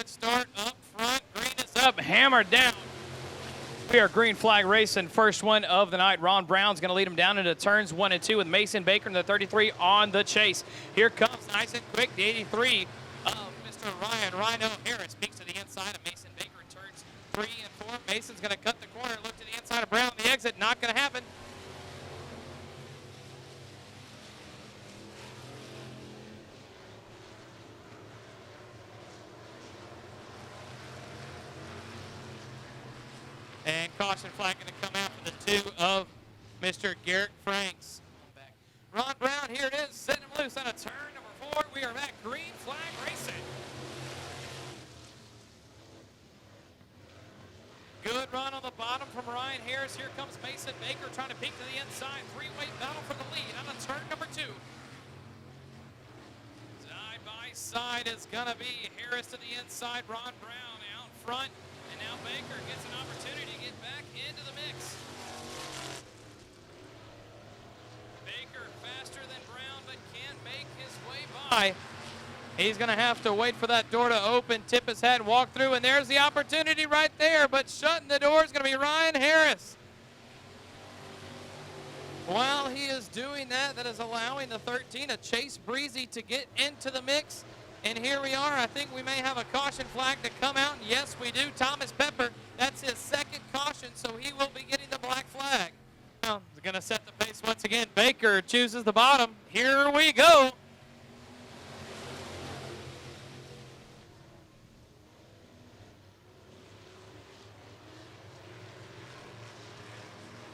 good start up front. Green is up, hammered down. We are green flag racing. First one of the night. Ron Brown's going to lead him down into turns 1 and 2 with Mason Baker in the 33 on the chase. Here comes nice and quick the 83 of Mr. Ryan Rhino Harris. Peeks to the inside of Mason Baker in turns 3 and 4. Mason's going to cut the corner. Look to the inside of Brown. The exit not going to happen. And caution flag going to come out for the 2 of Mr. Garrett Franks. Ron Brown, here it is, setting him loose on a turn number 4. We are back green flag racing. Good run on the bottom from Ryan Harris. Here comes Mason Baker trying to peek to the inside. Three-way battle for the lead on a turn number 2. Side by side is going to be Harris to the inside. Ron Brown out front. And now Baker gets an opportunity to get back into the mix. Baker faster than Brown, but can't make his way by. He's going to have to wait for that door to open, tip his head, walk through, and there's the opportunity right there. But shutting the door is going to be Ryan Harris. While he is doing that, that is allowing the 13 of Chase Breezy to get into the mix. And here we are. I think we may have a caution flag to come out. And yes, we do. Thomas Pepper, that's his second caution, so he will be getting the black flag. Now, he's going to set the pace once again. Baker chooses the bottom. Here we go.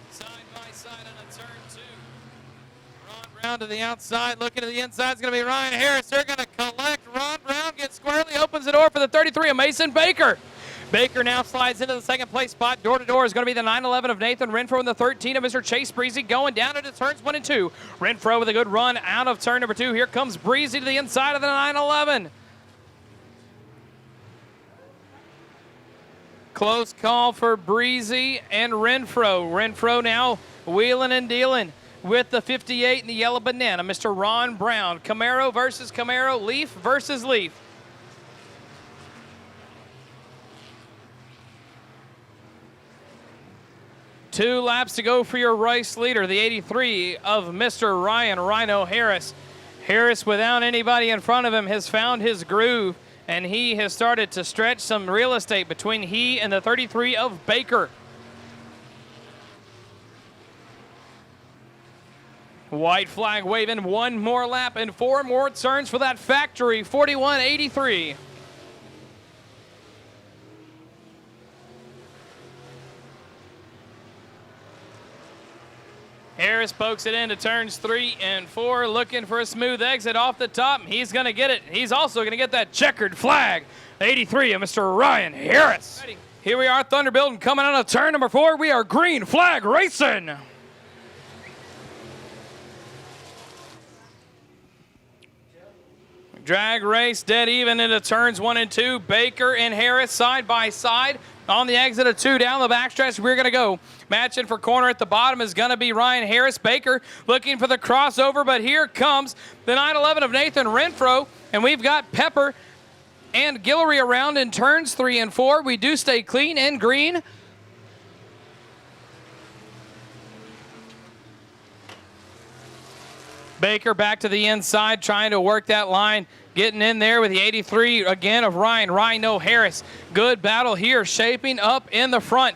Side by side on a turn 2. Ron Brown to the outside, looking to the inside. It's going to be Ryan Harris. They're going to collect. Ron Brown gets squarely, opens the door for the 33 of Mason Baker. Baker now slides into the second place spot. Door to door is going to be the 911 of Nathan Renfro and the 13 of Mr. Chase Breezy going down into turns 1 and 2. Renfro with a good run out of turn number 2. Here comes Breezy to the inside of the 911. Close call for Breezy and Renfro. Renfro now wheeling and dealing with the 58 and the yellow banana, Mr. Ron Brown. Camaro versus Camaro, Leaf versus Leaf. Two laps to go for your race leader, the 83 of Mr. Ryan Rhino Harris. Harris, without anybody in front of him, has found his groove, and he has started to stretch some real estate between he and the 33 of Baker. White flag waving, one more lap and 4 more turns for that factory 4183. Harris pokes it into turns 3 and 4, looking for a smooth exit off the top. He's going to get it. He's also going to get that checkered flag. 83 of Mr. Ryan Harris. Here we are, Thunderbilt, and coming out of turn number 4, we are green flag racing. Drag race dead even into turns 1 and 2. Baker and Harris side by side. On the exit of 2 down the backstretch, we're going to go. Matching for corner at the bottom is going to be Ryan Harris. Baker looking for the crossover, but here comes the 911 of Nathan Renfro, and we've got Pepper and Guillory around in turns 3 and 4. We do stay clean and green. Baker back to the inside, trying to work that line. Getting in there with the 83 again of Ryan Rhino Harris. Good battle here, shaping up in the front.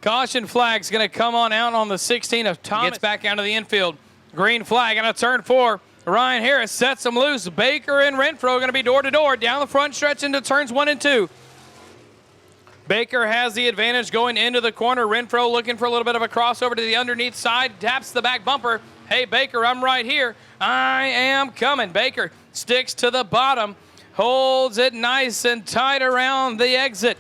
Caution flag's going to come on out on the 16 of Thomas. Gets back out of the infield. Green flag on a turn 4. Ryan Harris sets them loose. Baker and Renfro going to be door to door down the front stretch into turns 1 and 2. Baker has the advantage going into the corner. Renfro looking for a little bit of a crossover to the underneath side. Taps the back bumper. Hey, Baker, I'm right here. I am coming. Baker sticks to the bottom. Holds it nice and tight around the exit.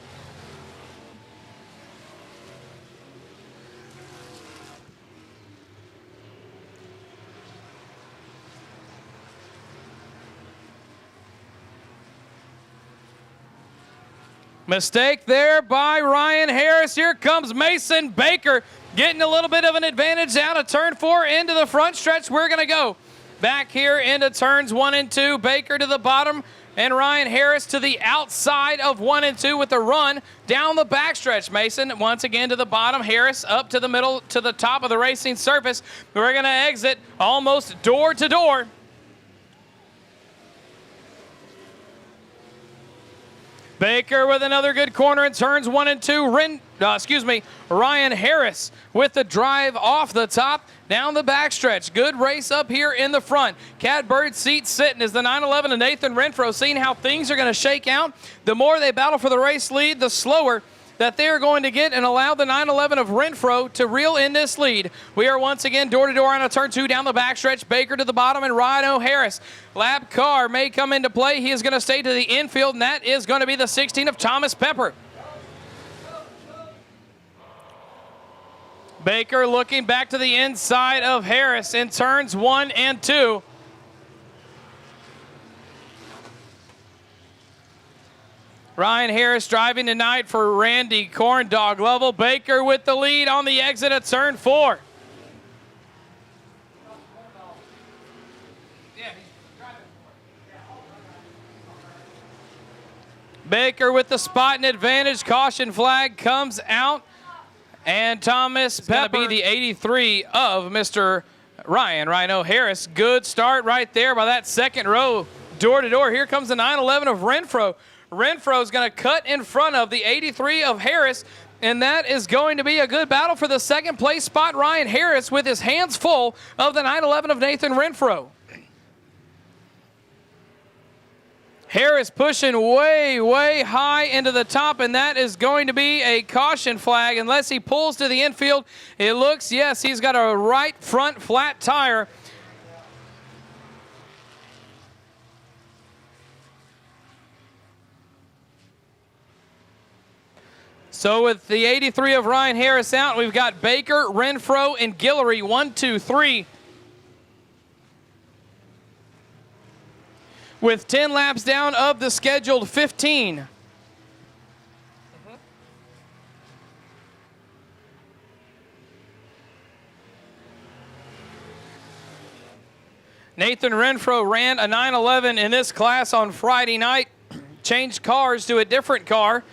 Mistake there by Ryan Harris. Harris. Here comes Mason Baker getting a little bit of an advantage out of turn 4 into the front stretch. We're going to go back here into turns 1 and 2. Baker to the bottom and Ryan Harris to the outside of 1 and 2 with the run down the backstretch. Mason once again to the bottom. Harris up to the middle to the top of the racing surface. We're going to exit almost door to door. Baker with another good corner in turns 1 and 2. Ryan Harris with the drive off the top down the backstretch. Good race up here in the front. Catbird seat sitting as the 911 of Nathan Renfro, seeing how things are going to shake out. The more they battle for the race lead, the slower that they are going to get and allow the 911 of Renfro to reel in this lead. We are once again door-to-door on a turn 2 down the backstretch. Baker to the bottom and Rhino Harris. Lap car may come into play. He is going to stay to the infield, and that is going to be the 16 of Thomas Pepper. Baker looking back to the inside of Harris in turns 1 and 2. Ryan Harris driving tonight for Randy Corndog Lovell. Baker with the lead on the exit at turn 4. Baker with the spot and advantage. Caution flag comes out. And Thomas Pepper be the 83 of Mr. Ryan Rhino Harris. Good start right there by that second row. Door to door. Here comes the 911 of Renfro. Renfro is going to cut in front of the 83 of Harris, and that is going to be a good battle for the second place spot. Ryan Harris with his hands full of the 911 of Nathan Renfro. Harris pushing way, way high into the top, and that is going to be a caution flag unless he pulls to the infield. It looks, yes, he's got a right front flat tire. So with the 83 of Ryan Harris out, we've got Baker, Renfro, and Guillory, 1, 2, 3. With 10 laps down of the scheduled 15. Nathan Renfro ran a 911 in this class on Friday night, changed cars to a different car.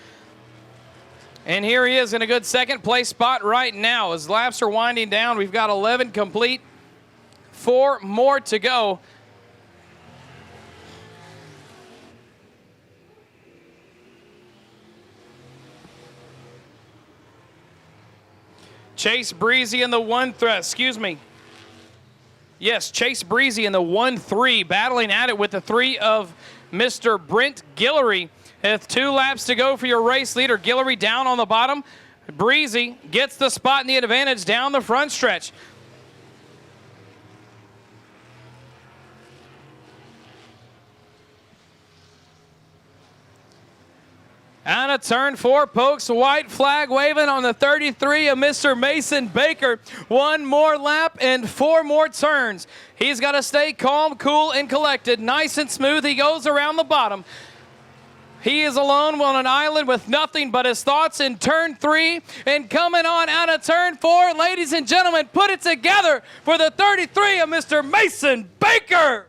And here he is in a good second place spot right now. As laps are winding down, we've got 11 complete, 4 more to go. Chase Breezy in the 1-3, Yes, Chase Breezy in the 1-3, battling at it with the 3 of Mr. Brent Guillory. With 2 laps to go for your race leader. Guillory down on the bottom. Breezy gets the spot and the advantage down the front stretch. Out of turn 4, pokes white flag waving on the 33 of Mr. Mason Baker. 1 more lap and 4 more turns. He's got to stay calm, cool, and collected. Nice and smooth. He goes around the bottom. He is alone on an island with nothing but his thoughts in turn 3. And coming on out of turn 4, ladies and gentlemen, put it together for the 33 of Mr. Mason Baker.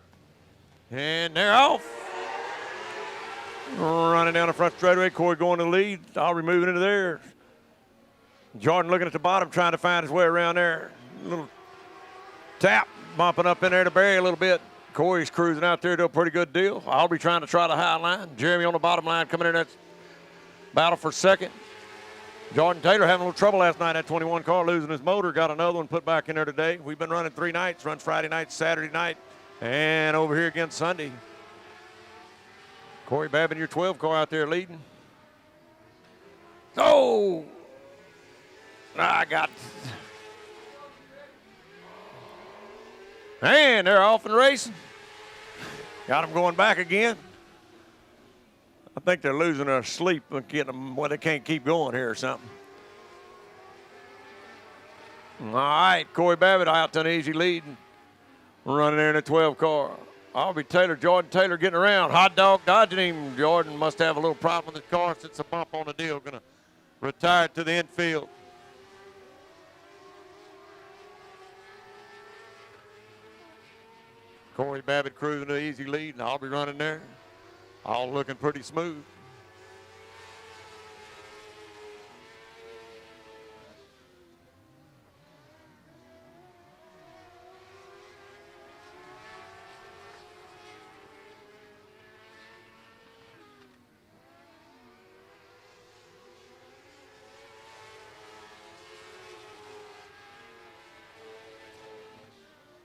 And they're off. Running down the front straightaway, Corey going to the lead. Aubrey moving into there. Jordan looking at the bottom, trying to find his way around there. A little tap, bumping up in there to Barry a little bit. Corey's cruising out there, doing a pretty good deal. Aubrey trying to try the high line. Jeremy on the bottom line coming in that battle for second. Jordan Taylor having a little trouble last night. That 21 car losing his motor. Got another one put back in there today. We've been running 3 nights. Run Friday night, Saturday night, and over here again Sunday. Corey Babin, your 12 car out there leading. Oh! I got... And they're off and racing. Got them going back again. I think they're losing their sleep and getting them, well, they can't keep going here or something. All right, Corey Babbitt out to an easy lead. Running there in a 12 car. Aubrey Taylor, Jordan Taylor getting around. Hot dog dodging him. Jordan must have a little problem with his car since the bump on the deal. Gonna retired to the infield. Corey Babbitt cruising an easy lead, and I'll be running there. All looking pretty smooth.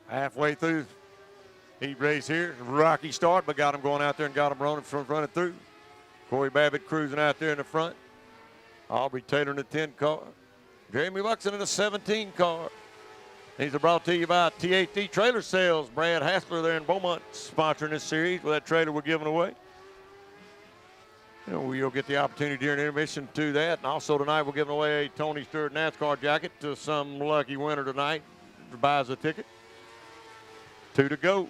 Halfway through heat race here. Rocky start, but got him going out there and got him running through. Corey Babbitt cruising out there in the front. Aubrey Taylor in the 10 car. Jeremy Buxton in the 17 car. These are brought to you by THD Trailer Sales. Brad Hassler there in Beaumont sponsoring this series with that trailer we're giving away. We'll get the opportunity during intermission to that. And also tonight we're giving away a Tony Stewart NASCAR jacket to some lucky winner tonight who buys a ticket. 2 to go.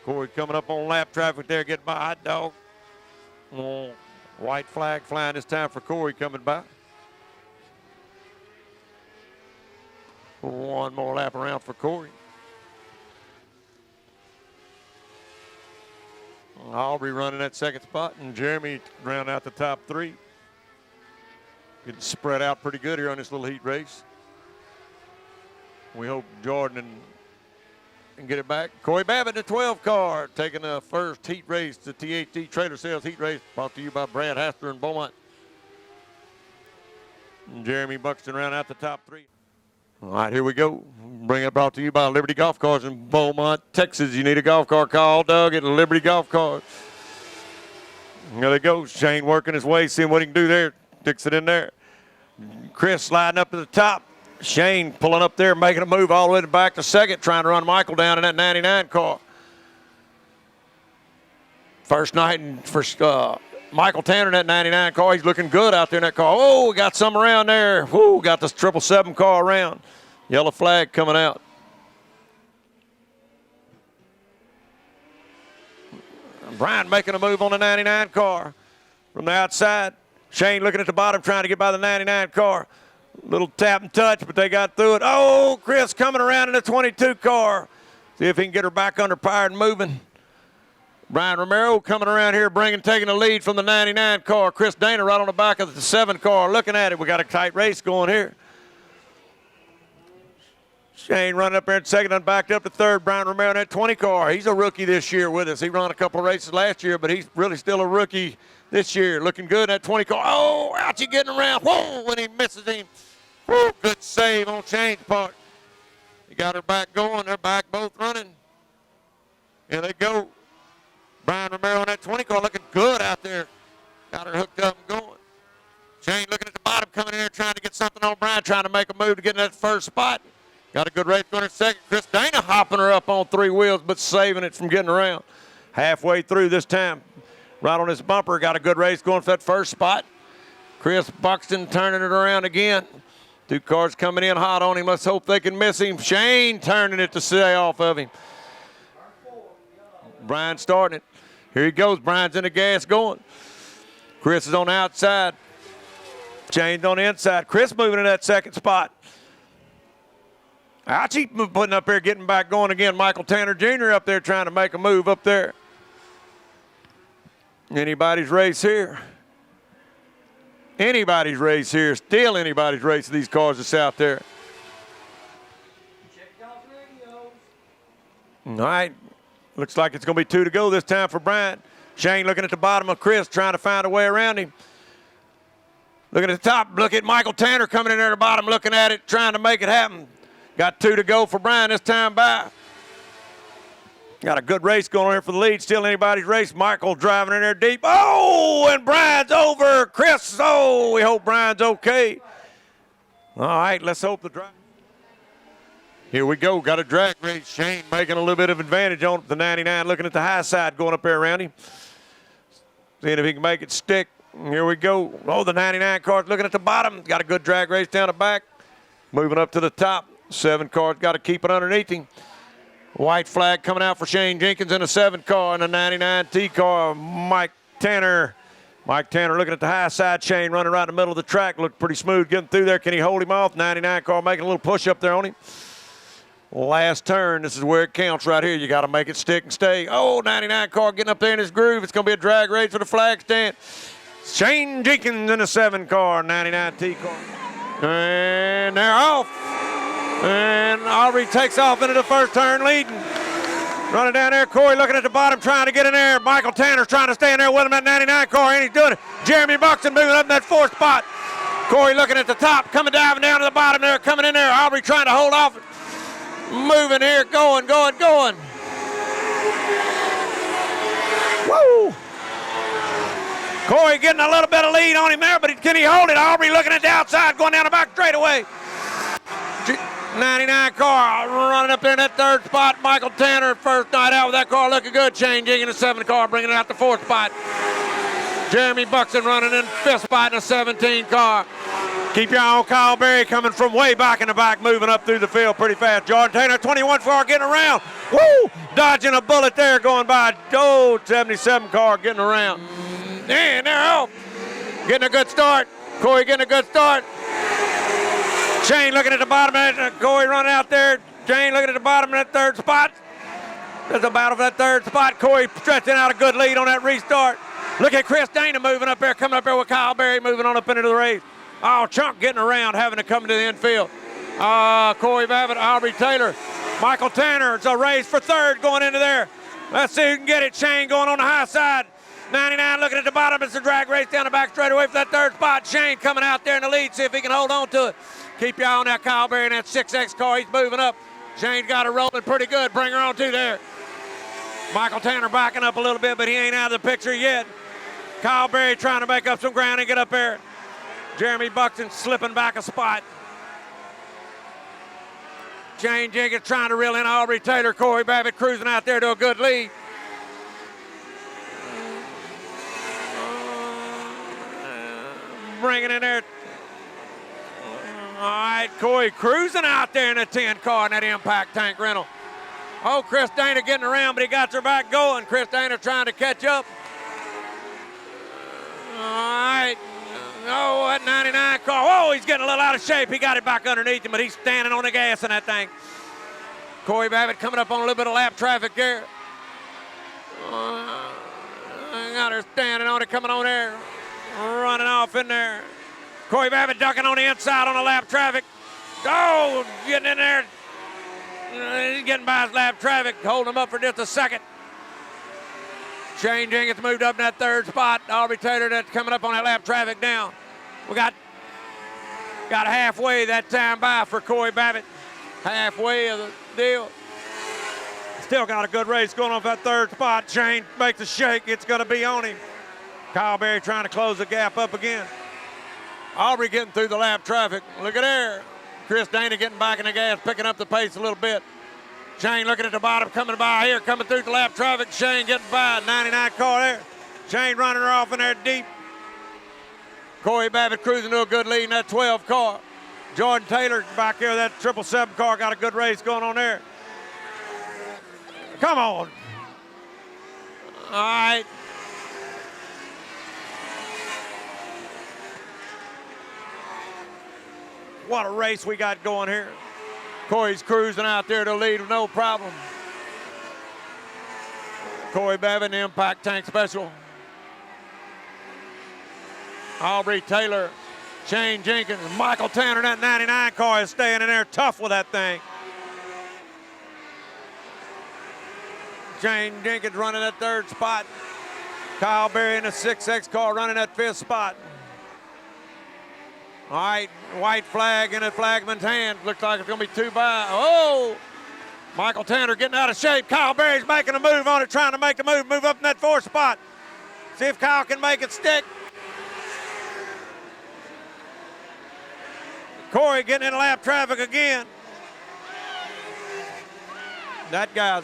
Corey coming up on lap traffic there, getting by Hot Dog. White flag flying this time for Corey coming by. One more lap around for Corey. Aubrey running that second spot, and Jeremy round out the top 3. Getting spread out pretty good here on this little heat race. We hope Jordan can get it back. Corey Babbitt, the 12 car, taking the first heat race, the THD Trailer Sales heat race, brought to you by Brad Hassler and Beaumont. And Jeremy Buxton round out the top 3. All right, here we go. Bring it brought to you by Liberty Golf Cars in Beaumont, Texas. You need a golf car, call Doug at Liberty Golf Cars. There they go. Shane working his way, seeing what he can do there. Sticks it in there. Chris sliding up to the top. Shane pulling up there, making a move all the way back to second, trying to run Michael down in that 99 car. First night for Michael Tanner in that 99 car. He's looking good out there in that car. Oh, we got some around there. Whoo, got this 777 car around. Yellow flag coming out. Brian making a move on the 99 car from the outside. Shane looking at the bottom, trying to get by the 99 car. Little tap and touch, but they got through it. Oh, Chris coming around in the 22 car. See if he can get her back under power and moving. Brian Romero coming around here, taking the lead from the 99 car. Chris Dana right on the back of the 7 car. Looking at it, we got a tight race going here. Shane running up there in second and backed up to third. Brian Romero in that 20 car. He's a rookie this year with us. He ran a couple of races last year, but he's really still a rookie this year. Looking good in that 20 car. Oh, out you getting around. Whoa, when he misses him. Whoa, good save on Shane's part. He got her back going. They're back both running. Here they go. Brian Romero in that 20 car looking good out there. Got her hooked up and going. Shane looking at the bottom, coming in here trying to get something on Brian, trying to make a move to get in that first spot. Got a good race going in second. Chris Dana hopping her up on 3 wheels, but saving it from getting around. Halfway through this time, right on this bumper, got a good race going for that first spot. Chris Buxton turning it around again. 2 cars coming in hot on him. Let's hope they can miss him. Shane turning it to stay off of him. Brian starting it. Here he goes. Brian's in the gas going. Chris is on the outside. Shane's on the inside. Chris moving in that second spot. Ouchie putting up there, getting back going again. Michael Tanner Jr. up there trying to make a move up there. Anybody's race here. Anybody's race here. Still anybody's race of these cars that's out there. Check y'all's radios. All right. Looks like it's going to be 2 to go this time for Brian. Shane looking at the bottom of Chris, trying to find a way around him. Looking at the top. Look at Michael Tanner coming in there at the bottom, looking at it, trying to make it happen. Got 2 to go for Brian this time by. Got a good race going on here for the lead. Still anybody's race. Michael driving in there deep. Oh, and Brian's over. Chris, oh, we hope Brian's okay. All right, let's hope the drive. Here we go. Got a drag race. Shane making a little bit of advantage on the 99, looking at the high side going up there around him. Seeing if he can make it stick. Here we go. Oh, the 99 car's looking at the bottom. Got a good drag race down the back. Moving up to the top. 7 cars got to keep it underneath him. White flag coming out for Shane Jenkins in a 7 car and a 99 T car. Mike Tanner Mike Tanner looking at the high side chain, running right in the middle of the track. Looked pretty smooth getting through there. Can he hold him off? 99 car making a little push up there on him. Last turn, this is where it counts right here. You got to make it stick and stay. Oh, 99 car getting up there in his groove. It's going to be a drag race for the flag stand. Shane Jenkins in a 7 car, 99T car. And they're off. And Aubrey takes off into the first turn leading. Running down there, Corey looking at the bottom, trying to get in there. Michael Tanner's trying to stay in there with him, that 99 car, and he's doing it. Jeremy Buxton moving up in that 4th spot. Corey looking at the top, coming diving down to the bottom there, coming in there. Aubrey trying to hold off. Moving here, going. Woo! Corey getting a little bit of lead on him there, but can he hold it? Aubrey looking at the outside, going down the back straightaway. 99 car running up there in that 3rd spot. Michael Tanner, first night out with that car looking good. Shane Jenkins, the 7 car, bringing it out the 4th spot. Jeremy Buxton running in 5th spot in a 17 car. Keep your eye on Kyle Berry coming from way back in the back, moving up through the field pretty fast. Jordan Taylor, 21 car, getting around. Woo! Dodging a bullet there, going by. Oh, 77 car getting around. And they're off. Getting a good start. Corey getting a good start. Shane looking at the bottom of that. Corey running out there. Shane looking at the bottom of that 3rd spot. There's a battle for that 3rd spot. Corey stretching out a good lead on that restart. Look at Chris Dana moving up there, coming up there with Kyle Berry, moving on up into the race. Oh, Chunk getting around, having to come to the infield. Corey Babbitt, Aubrey Taylor, Michael Tanner. It's a race for 3rd going into there. Let's see who can get it. Shane going on the high side. 99 looking at the bottom. It's a drag race down the back straightaway for that 3rd spot. Shane coming out there in the lead, see if he can hold on to it. Keep your eye on that Kyle Berry in that 6X car. He's moving up. Shane's got it rolling pretty good. Bring her on to there. Michael Tanner backing up a little bit, but he ain't out of the picture yet. Kyle Berry trying to make up some ground and get up there. Jeremy Buxton slipping back a spot. Shane Jenkins trying to reel in Aubrey Taylor. Corey Babbitt cruising out there to a good lead. Bringing in there. All right, Corey cruising out there in a 10 car in that impact tank rental. Oh, Chris Dana getting around, but he got her back going. Chris Dana trying to catch up. All right. Oh, that 99 car. Whoa, he's getting a little out of shape. He got it back underneath him, but he's standing on the gas in that thing. Corey Babbitt coming up on a little bit of lap traffic there. Got her standing on it, coming on there. Running off in there. Corey Babbitt ducking on the inside on the lap traffic. Oh, getting in there. He's getting by his lap traffic, holding him up for just a second. Shane Jenkins moved up in that 3rd spot. Aubrey Taylor that's coming up on that lap traffic down. We got halfway that time by for Corey Babbitt. Halfway of the deal. Still got a good race going on for that 3rd spot. Shane makes a shake. It's going to be on him. Kyle Berry trying to close the gap up again. Aubrey getting through the lap traffic. Look at there. Chris Dana getting back in the gas, picking up the pace a little bit. Shane looking at the bottom, coming by here, coming through the lap traffic. Shane getting by, 99 car there. Shane running her off in there deep. Corey Babbitt cruising to a good lead in that 12 car. Jordan Taylor back here, that 777 car, got a good race going on there. Come on. All right. What a race we got going here. Corey's cruising out there to lead with no problem. Corey Babbitt, impact tank special. Aubrey Taylor, Shane Jenkins, Michael Tanner, that 99 car is staying in there tough with that thing. Shane Jenkins running that 3rd spot. Kyle Berry in the 6X car running that 5th spot. All right, white flag in the flagman's hand. Looks like it's going to be 2 by. Oh! Michael Tanner getting out of shape. Kyle Berry's making a move on it, trying to make the move up in that 4th spot. See if Kyle can make it stick. Corey getting in lap traffic again. That guy's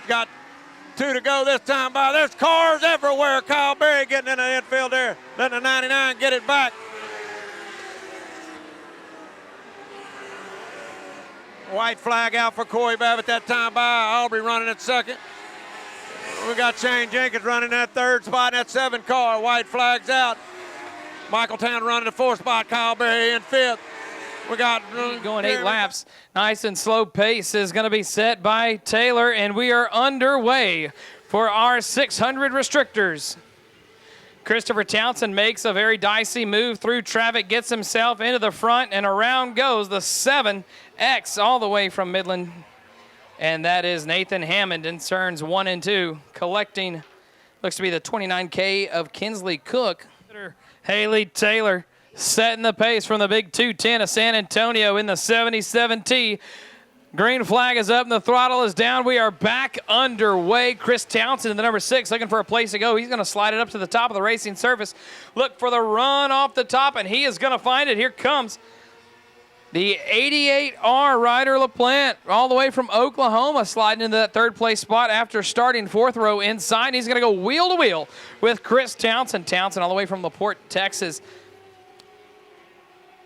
got 2 to go this time by. There's cars everywhere. Kyle Berry getting in the infield there. Letting the 99 get it back. White flag out for Corey Babbitt that time by. Aubrey running at 2nd. We got Shane Jenkins running that third spot in that 7 car. White flags out. Michael Town running the 4th spot. Kyle Berry in 5th. We got going 8 laps. Nice and slow pace is going to be set by Taylor, and we are underway for our 600 restrictors. Christopher Townsend makes a very dicey move through traffic, gets himself into the front, and around goes the 7X all the way from Midland. And that is Nathan Hammond in turns 1 and 2, collecting, looks to be the 29K of Kinsley Cook. Haley Taylor setting the pace from the big 210 of San Antonio in the 77T. Green flag is up and the throttle is down. We are back underway. Chris Townsend in the number 6 looking for a place to go. He's going to slide it up to the top of the racing surface. Look for the run off the top, and he is going to find it. Here comes the 88R Ryder LaPlante all the way from Oklahoma, sliding into that 3rd place spot after starting 4th row inside. He's going to go wheel to wheel with Chris Townsend. Townsend all the way from LaPorte, Texas.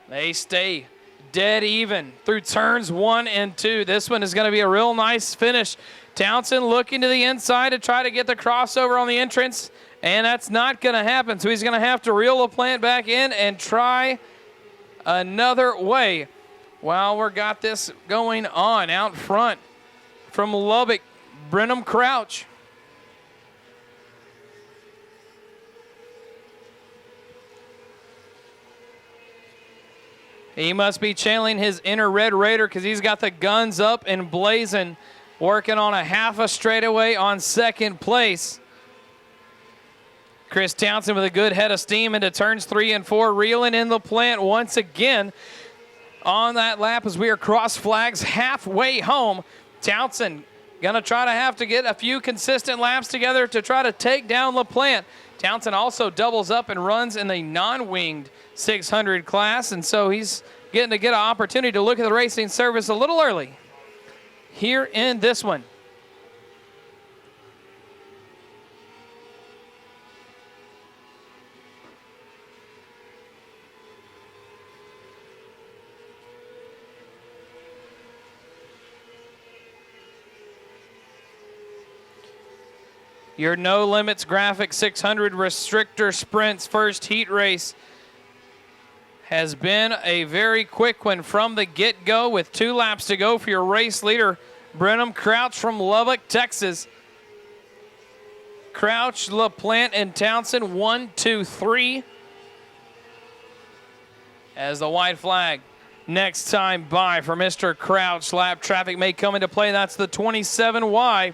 They stay dead even through turns 1 and 2. This one is going to be a real nice finish. Townsend looking to the inside to try to get the crossover on the entrance, and that's not going to happen. So he's going to have to reel LaPlante back in and try another way. While we're got this going on out front from Lubbock, Brenham Crouch. He must be channeling his inner Red Raider because he's got the guns up and blazing, working on a half a straightaway on 2nd place. Chris Townsend with a good head of steam into turns 3 and 4, reeling in LaPlante once again on that lap as we are cross flags halfway home. Townsend going to try to have to get a few consistent laps together to try to take down LaPlante. Townsend also doubles up and runs in the non-winged 600 class, and so he's getting to get an opportunity to look at the racing service a little early here in this one. Your No Limits Graphic 600 Restrictor Sprints first heat race has been a very quick one from the get-go with 2 laps to go for your race leader, Brenham Crouch from Lubbock, Texas. Crouch, LaPlante, and Townsend, 1, 2, 3. As the white flag next time by for Mr. Crouch. Lap traffic may come into play. That's the 27Y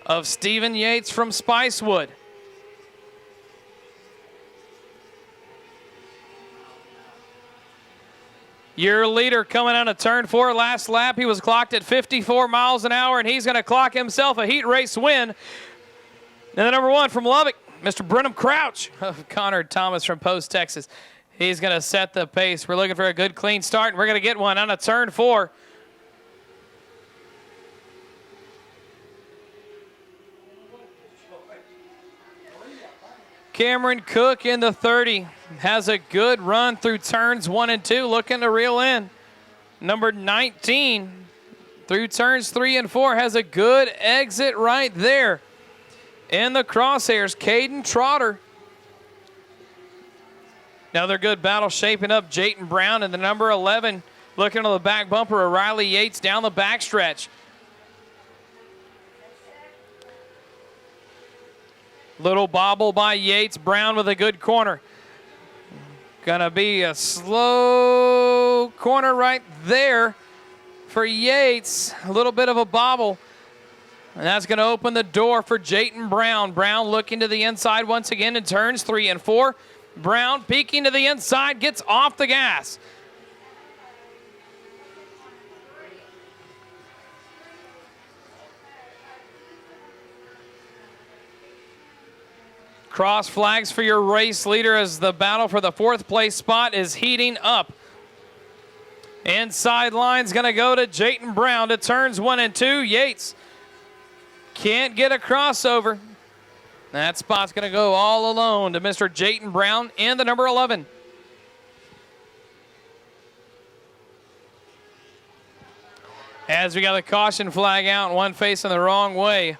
of Stephen Yates from Spicewood. Your leader coming out of turn 4 last lap. He was clocked at 54 miles an hour, and he's going to clock himself a heat race win. And the number 1 from Lubbock, Mr. Brenham Crouch of Connor Thomas from Post, Texas. He's going to set the pace. We're looking for a good, clean start, and we're going to get one on a turn 4. Cameron Cook in the 30 has a good run through turns 1 and 2, looking to reel in. Number 19 through turns 3 and 4 has a good exit right there. In the crosshairs, Caden Trotter. Another good battle shaping up. Jayton Brown and the number 11 looking on the back bumper of Riley Yates down the backstretch. Little bobble by Yates. Brown with a good corner. Gonna be a slow corner right there for Yates. A little bit of a bobble. And that's gonna open the door for Jayton Brown. Brown looking to the inside once again in turns 3 and 4. Brown peeking to the inside, gets off the gas. Cross flags for your race leader as the battle for the 4th place spot is heating up. Inside line's going to go to Jayton Brown to turns 1 and 2. Yates can't get a crossover. That spot's going to go all alone to Mr. Jayton Brown and the number 11. As we got the caution flag out, one facing the wrong way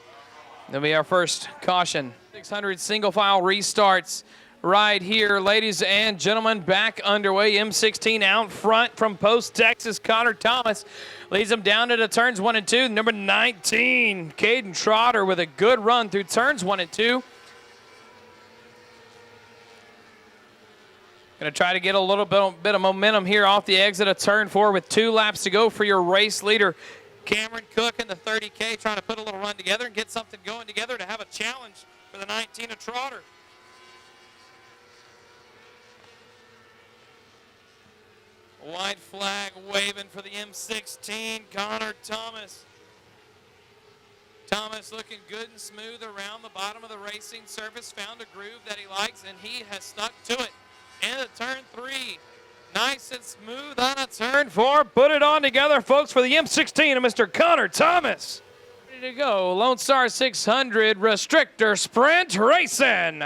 That'll be our first caution. 600 single file restarts right here. Ladies and gentlemen, back underway. M16 out front from Post, Texas. Connor Thomas leads them down to the turns 1 and 2. Number 19, Caden Trotter with a good run through turns 1 and 2. Going to try to get a little bit of momentum here off the exit of turn 4 with 2 laps to go for your race leader. Cameron Cook in the 30K trying to put a little run together and get something going together to have a challenge for the 19 of Trotter. White flag waving for the M16, Connor Thomas. Thomas looking good and smooth around the bottom of the racing surface, found a groove that he likes, and he has stuck to it. Into turn 3. Nice and smooth on a turn 4. Put it on together, folks, for the M16 of Mr. Connor Thomas. Ready to go. Lone Star 600 Restrictor Sprint Racing.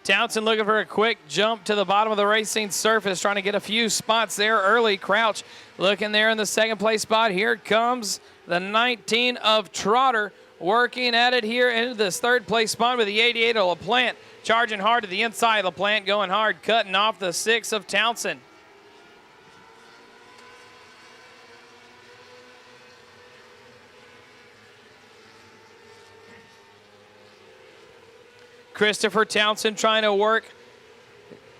Townsend looking for a quick jump to the bottom of the racing surface, trying to get a few spots there early. Crouch looking there in the second place spot. Here comes the 19 of Trotter, working at it here into this third place spot with the 88 of LaPlante, charging hard to the inside. LaPlante going hard, cutting off the 6 of Townsend. Christopher Townsend trying to work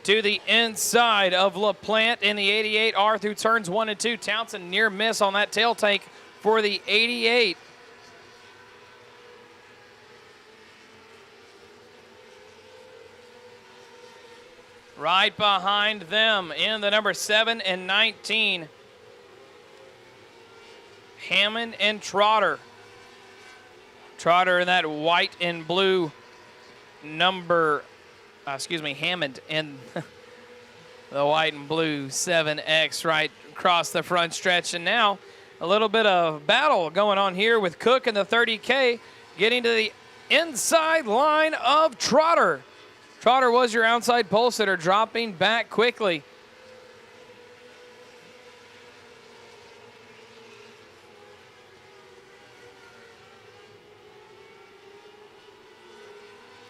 to the inside of LaPlante in the 88R through turns 1 and 2. Townsend near miss on that tail tank for the 88. Right behind them in the number 7 and 19, Hammond and Trotter. Trotter in that white and blue number, Hammond in the white and blue 7X right across the front stretch. And now a little bit of battle going on here with Cook in the 30K, getting to the inside line of Trotter. Trotter was your outside pole sitter, dropping back quickly.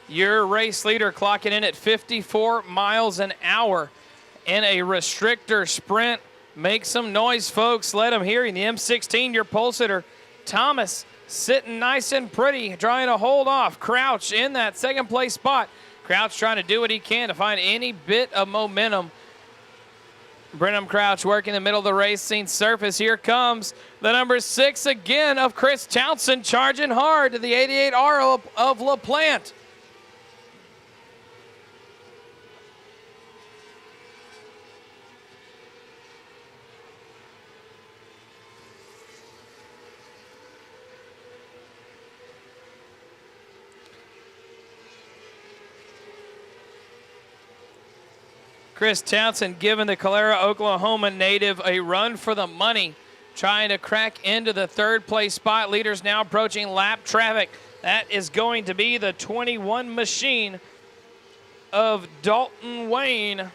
Your race leader clocking in at 54 miles an hour in a restrictor sprint. Make some noise, folks. Let them hear you. The M16, your pole sitter, Thomas, sitting nice and pretty, trying to hold off Crouch in that second place spot. Crouch trying to do what he can to find any bit of momentum. Brenham Crouch working the middle of the racing surface. Here comes the number 6 again of Chris Townsend, charging hard to the 88R of LaPlante. Chris Townsend giving the Calera, Oklahoma native a run for the money, trying to crack into the third place spot. Leaders now approaching lap traffic. That is going to be the 21 machine of Dalton Wayne,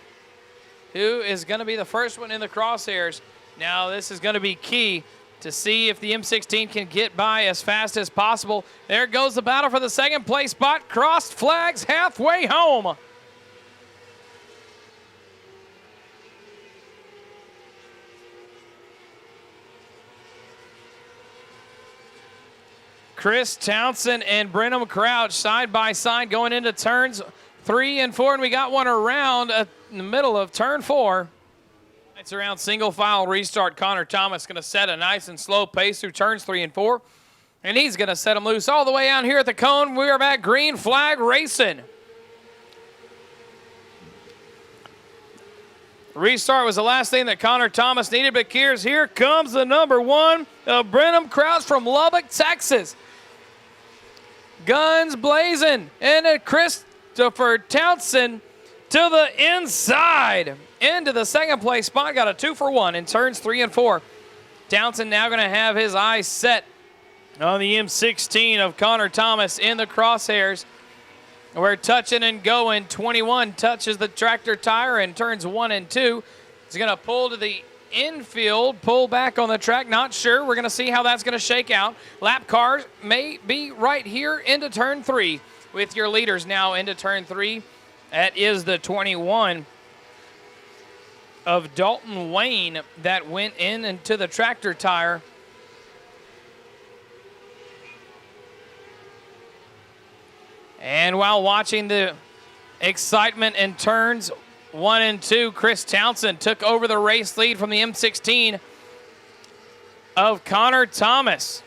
who is going to be the first one in the crosshairs. Now this is going to be key to see if the M16 can get by as fast as possible. There goes the battle for the second place spot. Crossed flags halfway home. Chris Townsend and Brenham Crouch side by side going into turns 3 and 4, and we got one around in the middle of turn 4. It's around single file restart. Connor Thomas going to set a nice and slow pace through turns 3 and 4, and he's going to set them loose all the way out here at the cone. We are back green flag racing. Restart was the last thing that Connor Thomas needed, but here comes the number 1 of Brenham Crouch from Lubbock, Texas. Guns blazing, and Christopher Townsend to the inside into the second place spot. Got a 2-for-1 in turns 3 and 4. Townsend now going to have his eyes set on the M16 of Connor Thomas in the crosshairs. We're touching and going. 21 touches the tractor tire in turns 1 and 2. He's going to pull to the infield, pull back on the track. Not sure. We're going to see how that's going to shake out. Lap cars may be right here into turn 3 with your leaders now into turn 3. That is the 21 of Dalton Wayne that went into the tractor tire. And while watching the excitement in turns 1 and 2, Chris Townsend took over the race lead from the M16 of Connor Thomas.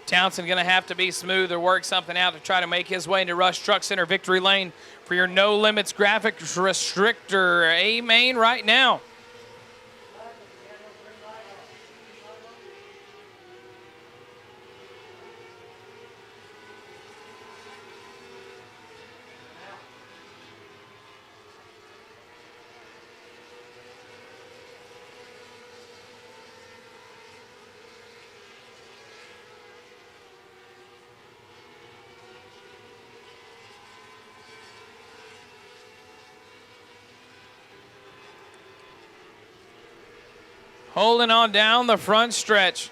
Townsend going to have to be smooth or work something out to try to make his way into Rush Truck Center victory lane for your no limits graphic restrictor A main right now. Holding on down the front stretch.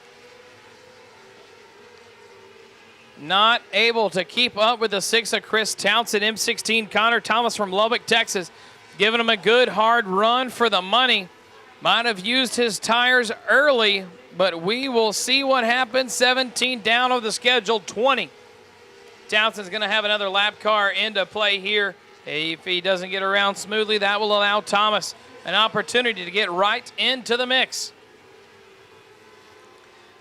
Not able to keep up with the 6 of Chris Townsend. M16 Connor Thomas from Lubbock, Texas, giving him a good hard run for the money. Might have used his tires early, but we will see what happens. 17 down of the schedule, 20. Townsend's going to have another lap car into play here. If he doesn't get around smoothly, that will allow Thomas an opportunity to get right into the mix.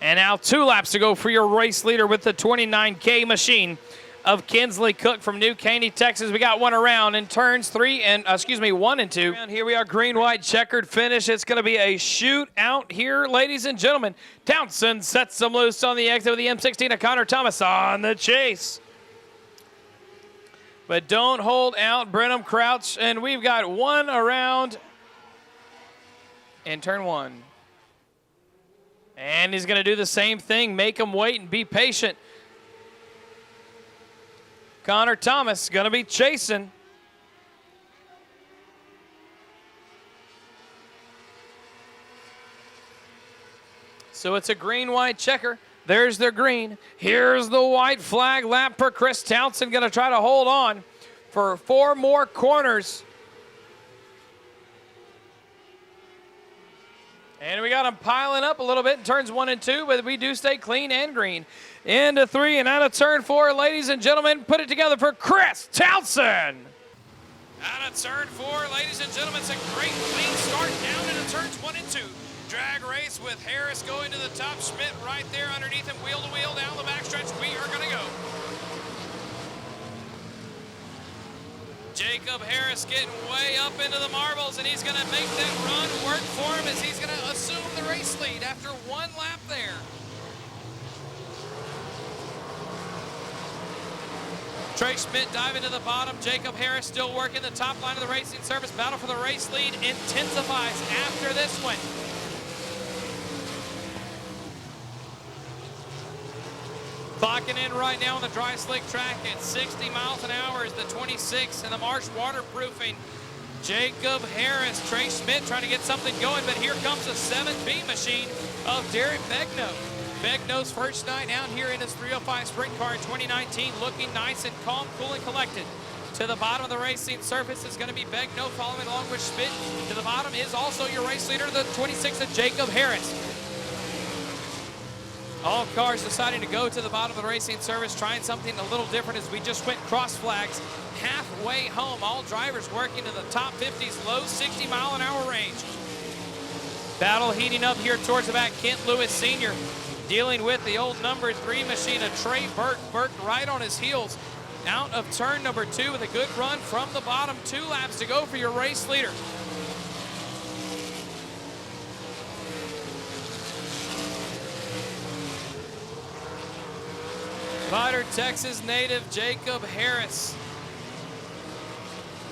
And now 2 laps to go for your race leader with the 29K machine of Kinsley Cook from New Caney, Texas. We got one around in turns 1 and 2. And here we are, green, white, checkered finish. It's going to be a shootout here, ladies and gentlemen. Townsend sets them loose on the exit of the M16 of Connor Thomas on the chase. But don't hold out, Brenham Crouch. And we've got one around in turn 1. And he's going to do the same thing, make him wait and be patient. Connor Thomas going to be chasing. So it's a green-white checker. There's their green. Here's the white flag lap for Chris Townsend. Going to try to hold on for 4 more corners. And we got them piling up a little bit in turns 1 and 2, but we do stay clean and green. Into 3 and out of turn 4, ladies and gentlemen, put it together for Chris Townsend. Out of turn 4, ladies and gentlemen, it's a great clean start down into turns 1 and 2. Drag race with Harris going to the top, Schmidt right there underneath him, wheel to wheel down the backstretch. We are going to go. Jacob Harris getting way up into the marbles, and he's going to make that run work for him as he's going to assume the race lead after 1 lap there. Trey Schmidt diving to the bottom. Jacob Harris still working the top line of the racing service. Battle for the race lead intensifies after this one. Clocking in right now on the dry slick track at 60 miles an hour is the 26 and the Marsh waterproofing. Jacob Harris, Trey Schmidt trying to get something going, but here comes the 7B machine of Derek Begno. Begno's first night out here in his 305 sprint car in 2019, looking nice and calm, cool, and collected. To the bottom of the racing surface is going to be Begno following along with Schmidt. To the bottom is also your race leader, the 26 of Jacob Harris. All cars deciding to go to the bottom of the racing service, trying something a little different as we just went cross flags halfway home. All drivers working in the top 50s, low 60 mile an hour range. Battle heating up here towards the back. Kent Lewis Sr. dealing with the old number 3 machine of Trey Burke. Burke right on his heels. Out of turn number 2 with a good run from the bottom. 2 laps to go for your race leader. Vidor, Texas native Jacob Harris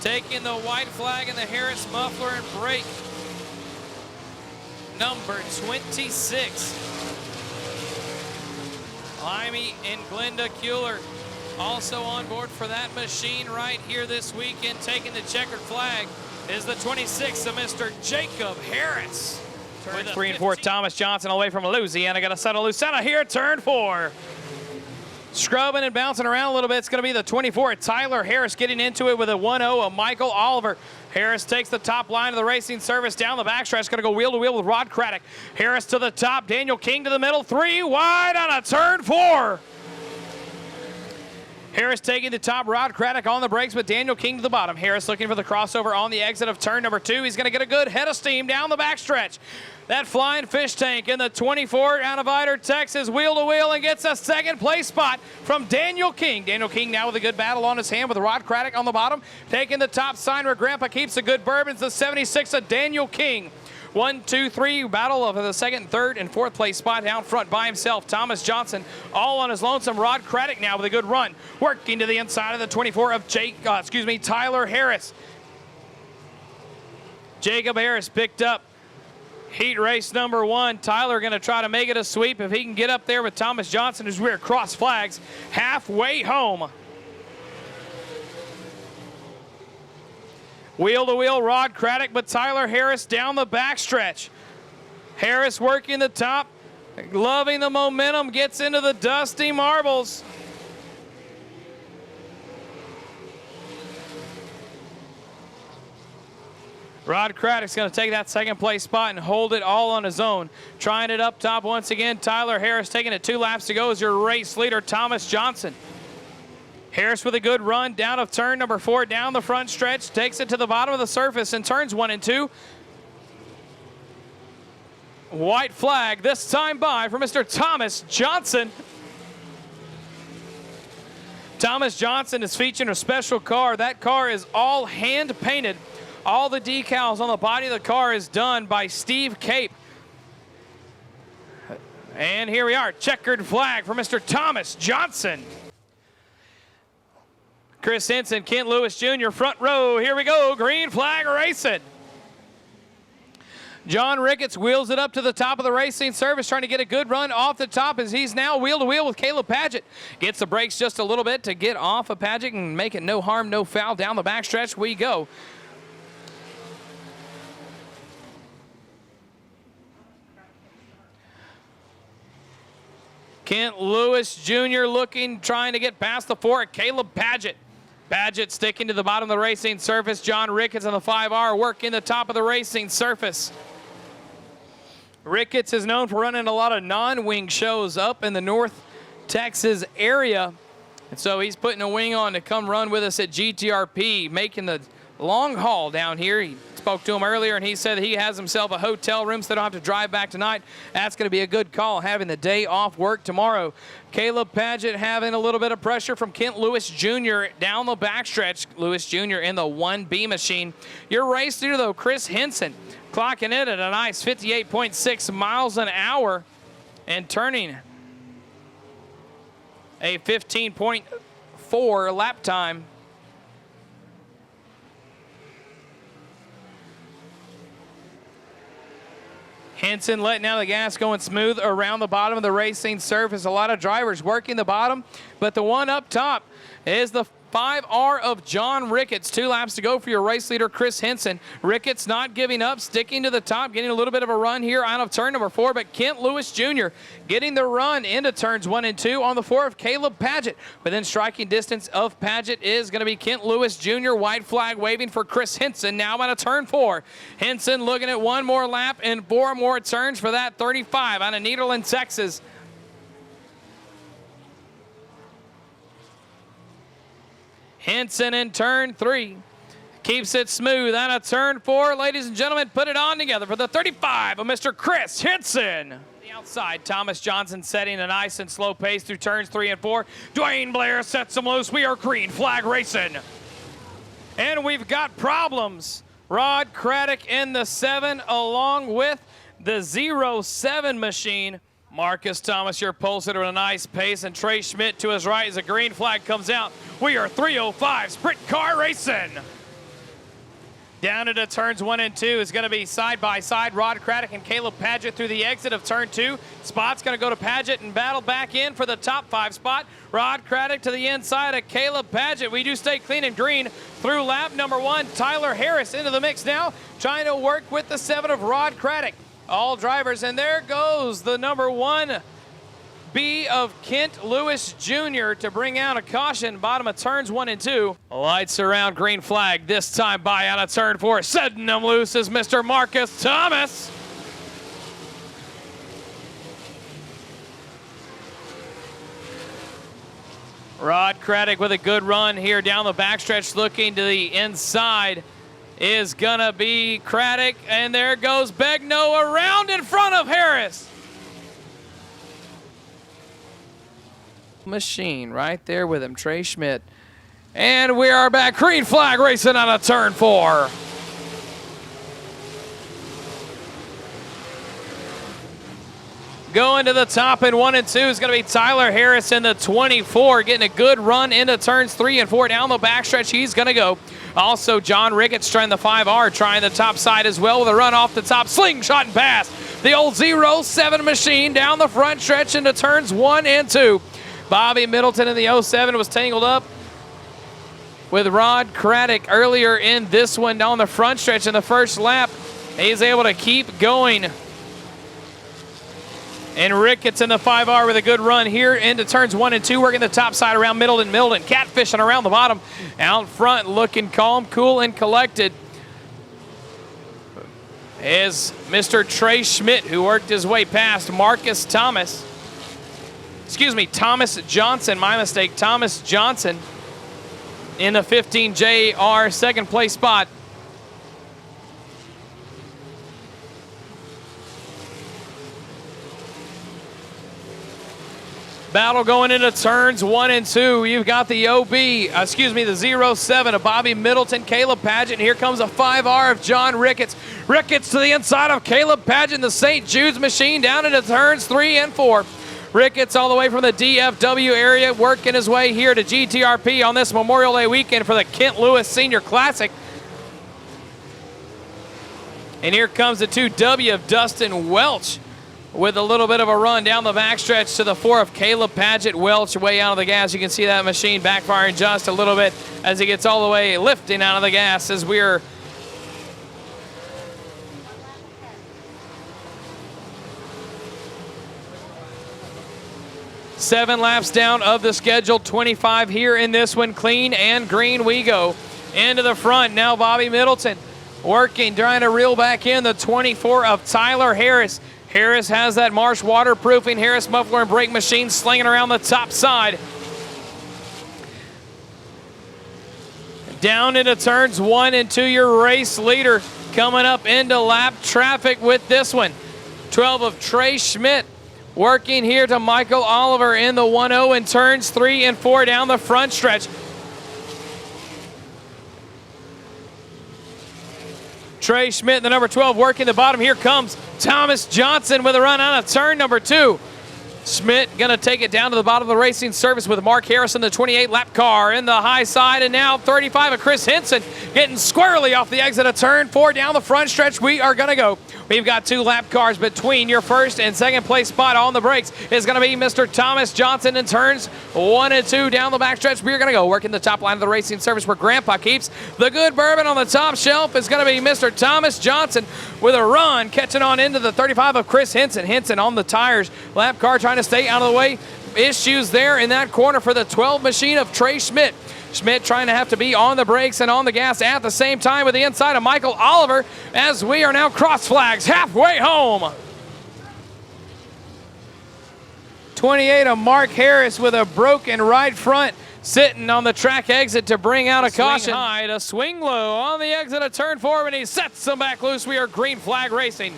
taking the white flag in the Harris muffler and brake. Number 26. Limey and Glenda Kuehler Also on board for that machine right here this weekend, taking the checkered flag, is the 26 of Mr. Jacob Harris. Turn 3 and 4, Thomas Johnson away from Louisiana. Got to settle Lucena here, turn 4. Scrubbing and bouncing around a little bit. It's going to be the 24, Tyler Harris, getting into it with a 1-0 of Michael Oliver. Harris takes the top line of the racing service down the backstretch. Going to go wheel to wheel with Rod Craddock. Harris to the top, Daniel King to the middle, 3 wide on a turn 4. Harris taking the top, Rod Craddock on the brakes, but Daniel King to the bottom. Harris looking for the crossover on the exit of turn number 2. He's going to get a good head of steam down the backstretch. That flying fish tank in the 24 out of Ider, Texas, wheel to wheel, and gets a second place spot from Daniel King. Daniel King now with a good battle on his hand with Rod Craddock on the bottom. Taking the top sign where Grandpa keeps the good bourbons, the 76 of Daniel King. 1, 2, 3 battle of the second, third, and fourth place spot down front by himself. Thomas Johnson all on his lonesome. Rod Craddock now with a good run, working to the inside of the 24 of Tyler Harris. Jacob Harris picked up heat race number 1. Tyler going to try to make it a sweep if he can get up there with Thomas Johnson as we're cross flags halfway home. Wheel to wheel, Rod Craddock, but Tyler Harris down the backstretch. Harris working the top, loving the momentum, gets into the dusty marbles. Rod Craddock's going to take that second place spot and hold it all on his own. Trying it up top once again, Tyler Harris taking it 2 laps to go as your race leader, Thomas Johnson. Harris with a good run down of turn number 4, down the front stretch, takes it to the bottom of the surface in turns 1 and 2. White flag this time by for Mr. Thomas Johnson. Thomas Johnson is featuring a special car. That car is all hand painted. All the decals on the body of the car is done by Steve Cape. And here we are, checkered flag for Mr. Thomas Johnson. Chris Henson, Kent Lewis Jr., front row. Here we go, green flag racing. John Ricketts wheels it up to the top of the racing service, trying to get a good run off the top as he's now wheel to wheel with Caleb Paget. Gets the brakes just a little bit to get off of Paget and make it no harm, no foul. Down the backstretch we go. Kent Lewis Jr. looking, trying to get past the 4. Caleb Paget. Paget sticking to the bottom of the racing surface. John Ricketts on the 5R working the top of the racing surface. Ricketts is known for running a lot of non-wing shows up in the North Texas area. And so he's putting a wing on to come run with us at GTRP, making the long haul down here. He spoke to him earlier, and he said he has himself a hotel room so they don't have to drive back tonight. That's going to be a good call, having the day off work tomorrow. Caleb Paget having a little bit of pressure from Kent Lewis Jr. down the backstretch. Lewis Jr. in the 1B machine. Your race leader, though, Chris Henson, clocking in at a nice 58.6 miles an hour and turning a 15.4 lap time. Henson letting out the gas, going smooth around the bottom of the racing surface. A lot of drivers working the bottom, but the one up top is the 5R of John Ricketts. 2 laps to go for your race leader, Chris Henson. Ricketts not giving up, sticking to the top, getting a little bit of a run here out of turn number 4, but Kent Lewis Jr. getting the run into turns 1 and 2 on the 4 of Caleb Paget. Within striking distance of Paget is going to be Kent Lewis Jr. White flag waving for Chris Henson now out of turn 4. Henson looking at 1 more lap and 4 more turns for that 35 out of Nederland, Texas. Henson in turn 3. Keeps it smooth out of turn 4. Ladies and gentlemen, put it on together for the 35 of Mr. Chris Henson. The outside, Thomas Johnson setting a nice and slow pace through turns 3 and 4. Dwayne Blair sets them loose. We are green flag racing. And we've got problems. Rod Craddock in the 7 along with the 07 machine. Marcus Thomas, your pole sitter, at a nice pace, and Trey Schmidt to his right as a green flag comes out. We are 305 sprint car racing. Down into turns 1 and 2 is going to be side by side. Rod Craddock and Caleb Paget through the exit of turn 2. Spot's going to go to Paget and battle back in for the top 5 spot. Rod Craddock to the inside of Caleb Paget. We do stay clean and green through lap number 1. Tyler Harris into the mix now, trying to work with the 7 of Rod Craddock. All drivers, and there goes the number 1 B of Kent Lewis Jr. to bring out a caution, bottom of turns 1 and 2. Lights around, green flag, this time by out of turn 4. Setting them loose is Mr. Marcus Thomas. Rod Craddock with a good run here down the backstretch, looking to the inside is gonna be Craddock, and there goes Begno around in front of Harris. Machine right there with him, Trey Schmidt. And we are back. Green flag racing out of turn 4. Going to the top in 1 and 2 is going to be Tyler Harris in the 24, getting a good run into turns 3 and 4 down the backstretch. He's going to go. Also, John Ricketts trying the 5R, trying the top side as well with a run off the top, slingshot and pass. The old 07 machine down the front stretch into turns 1 and 2. Bobby Middleton in the 07 was tangled up with Rod Craddock earlier in this one down the front stretch in the first lap. He's able to keep going. And Ricketts in the 5R with a good run here into turns 1 and 2, working the top side around Middleton. Catfishing around the bottom. Out front, looking calm, cool, and collected is Mr. Trey Schmidt, who worked his way past Marcus Thomas. Excuse me, Thomas Johnson, my mistake. Thomas Johnson in the 15JR second place spot. Battle going into turns 1 and 2. You've got the the 07 of Bobby Middleton, Caleb Paget. And here comes a 5R of John Ricketts. Ricketts to the inside of Caleb Paget, the St. Jude's machine down into turns 3 and 4. Ricketts all the way from the DFW area, working his way here to GTRP on this Memorial Day weekend for the Kent Lewis Senior Classic. And here comes the 2W of Dustin Welch with a little bit of a run down the backstretch to the 4 of Caleb Paget. Welch way out of the gas. You can see that machine backfiring just a little bit as he gets all the way lifting out of the gas as we're seven laps down of the schedule, 25 here in this one. Clean and green we go. Into the front, now Bobby Middleton working, trying to reel back in the 24 of Tyler Harris. Harris has that Marsh waterproofing Harris muffler and brake machine slinging around the top side. Down into turns 1 and 2, your race leader coming up into lap traffic with this one. 12 of Trey Schmidt working here to Michael Oliver in the 1-0 in turns 3 and 4 down the front stretch. Trey Schmidt, the number 12, working the bottom. Here comes Thomas Johnson with a run out of turn number 2. Schmidt going to take it down to the bottom of the racing service with Mark Harrison, the 28-lap car in the high side, and now 35 of Chris Henson getting squarely off the exit of turn 4 down the front stretch. We are going to go. We've got 2 lap cars between your first and second place spot. On the brakes is going to be Mr. Thomas Johnson in turns 1 and 2 down the backstretch. We're going to go working the top line of the racing service where Grandpa keeps the good bourbon on the top shelf. Is going to be Mr. Thomas Johnson with a run, catching on into the 35 of Chris Henson. Henson on the tires. Lap car trying to stay out of the way. Issues there in that corner for the 12 machine of Trey Schmidt. Schmidt trying to have to be on the brakes and on the gas at the same time with the inside of Michael Oliver as we are now cross flags halfway home. 28 of Mark Harris with a broken right front sitting on the track exit to bring out a caution. Swing high to swing low on the exit of turn 4 when he sets them back loose. We are green flag racing.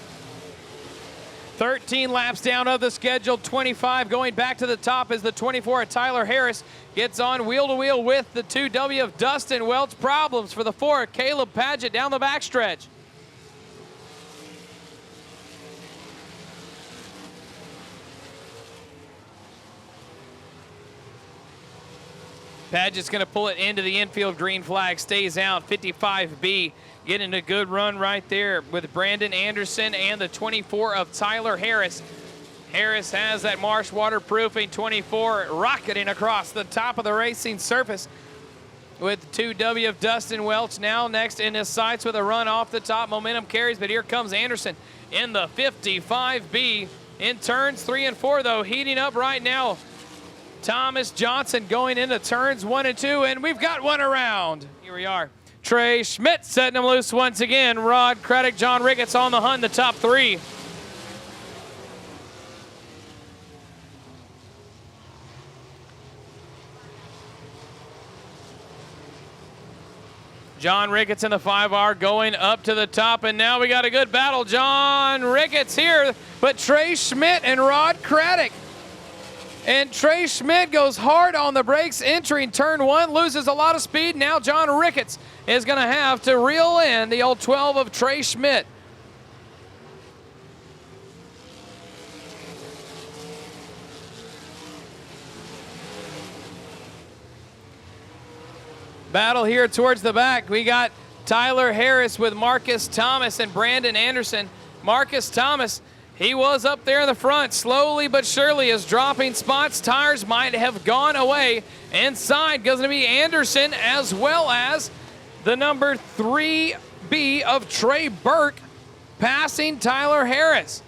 13 laps down of the schedule, 25 going back to the top as the 24 of Tyler Harris gets on wheel to wheel with the 2W of Dustin Welch. Problems for the 4 of Caleb Paget down the backstretch. Padgett's going to pull it into the infield. Green flag stays out. 55B getting a good run right there with Brandon Anderson and the 24 of Tyler Harris. Harris has that Marsh waterproofing 24 rocketing across the top of the racing surface with 2W of Dustin Welch now next in his sights with a run off the top. Momentum carries, but here comes Anderson in the 55B in turns 3 and 4, though, heating up right now. Thomas Johnson going into turns 1 and 2, and we've got one around. Here we are. Trey Schmidt setting him loose once again. Rod Craddock, John Ricketts on the hunt, the top 3. John Ricketts in the 5R going up to the top, and now we got a good battle. John Ricketts here, but Trey Schmidt and Rod Craddock. And Trey Schmidt goes hard on the brakes entering turn 1, loses a lot of speed. Now John Ricketts is going to have to reel in the old 12 of Trey Schmidt. Battle here towards the back. We got Tyler Harris with Marcus Thomas and Brandon Anderson. Marcus Thomas, he was up there in the front, slowly but surely is dropping spots. Tires might have gone away. Inside going to be Anderson, as well as the number 3B of Trey Burke passing Tyler Harris.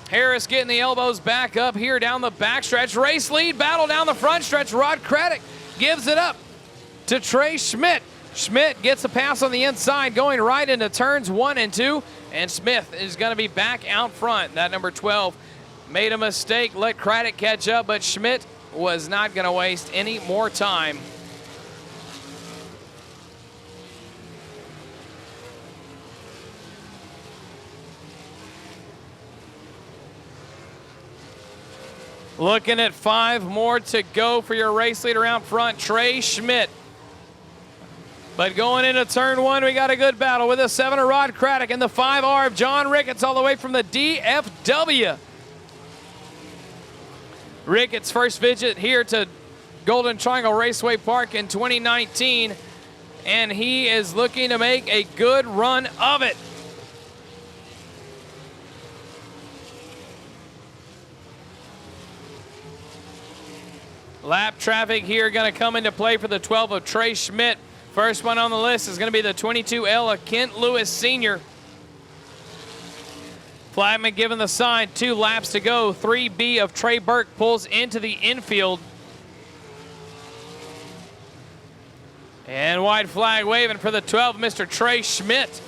Harris getting the elbows back up here down the backstretch. Race lead battle down the front stretch. Rod Craddock gives it up to Trey Schmidt. Schmidt gets a pass on the inside going right into turns 1 and 2, and Smith is going to be back out front. That number 12 made a mistake, let Craddock catch up, but Schmidt was not going to waste any more time. Looking at 5 more to go for your race leader out front, Trey Schmidt. But going into turn 1, we got a good battle with a 7 of Rod Craddock and the 5R of John Ricketts all the way from the DFW. Ricketts' first visit here to Golden Triangle Raceway Park in 2019, and he is looking to make a good run of it. Lap traffic here going to come into play for the 12 of Trey Schmidt. First one on the list is going to be the 22L of Kent Lewis Sr. Flagman given the sign, 2 laps to go. 3B of Trey Burke pulls into the infield. And white flag waving for the 12, Mr. Trey Schmidt.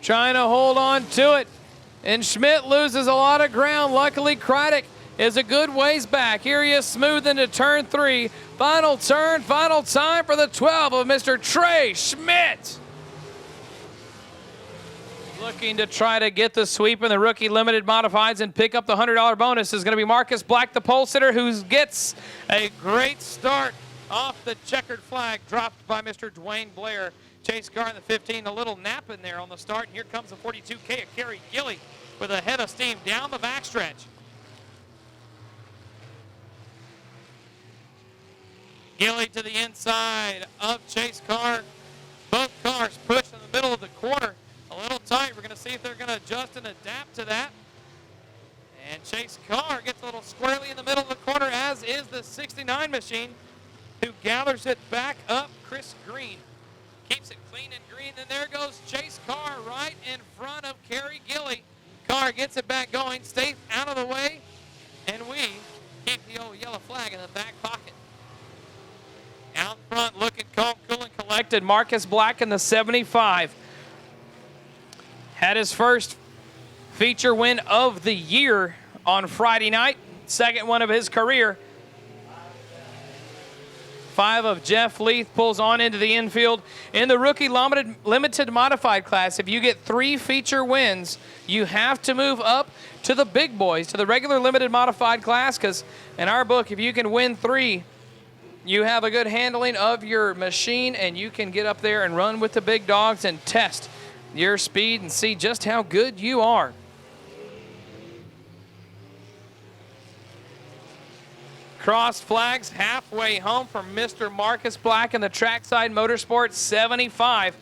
Trying to hold on to it. And Schmidt loses a lot of ground. Luckily, Craddock is a good ways back. Here he is smooth into turn 3. Final turn, final time for the 12 of Mr. Trey Schmidt. Looking to try to get the sweep in the rookie limited modifieds and pick up the $100 bonus is going to be Marcus Black, the pole sitter, who gets a great start off the checkered flag dropped by Mr. Dwayne Blair. Chase Carr in the 15, a little nap in there on the start. And here comes the 42K of Kerry Gilly with a head of steam down the backstretch. Gilly to the inside of Chase Carr. Both cars push in the middle of the corner. A little tight. We're going to see if they're going to adjust and adapt to that. And Chase Carr gets a little squarely in the middle of the corner, as is the 69 machine, who gathers it back up. Chris Green keeps it clean and green. And there goes Chase Carr right in front of Kerry Gilly. Carr gets it back going, stays out of the way, and we keep the old yellow flag in the back pocket. Out front, looking calm, cool, and collected. Marcus Black in the 75. Had his first feature win of the year on Friday night. Second one of his career. 5 of Jeff Leith pulls on into the infield. In the rookie limited modified class, if you get 3 feature wins, you have to move up to the big boys, to the regular limited modified class, because in our book, if you can win 3, you have a good handling of your machine, and you can get up there and run with the big dogs and test your speed and see just how good you are. Crossed flags halfway home from Mr. Marcus Black in the Trackside Motorsports 75.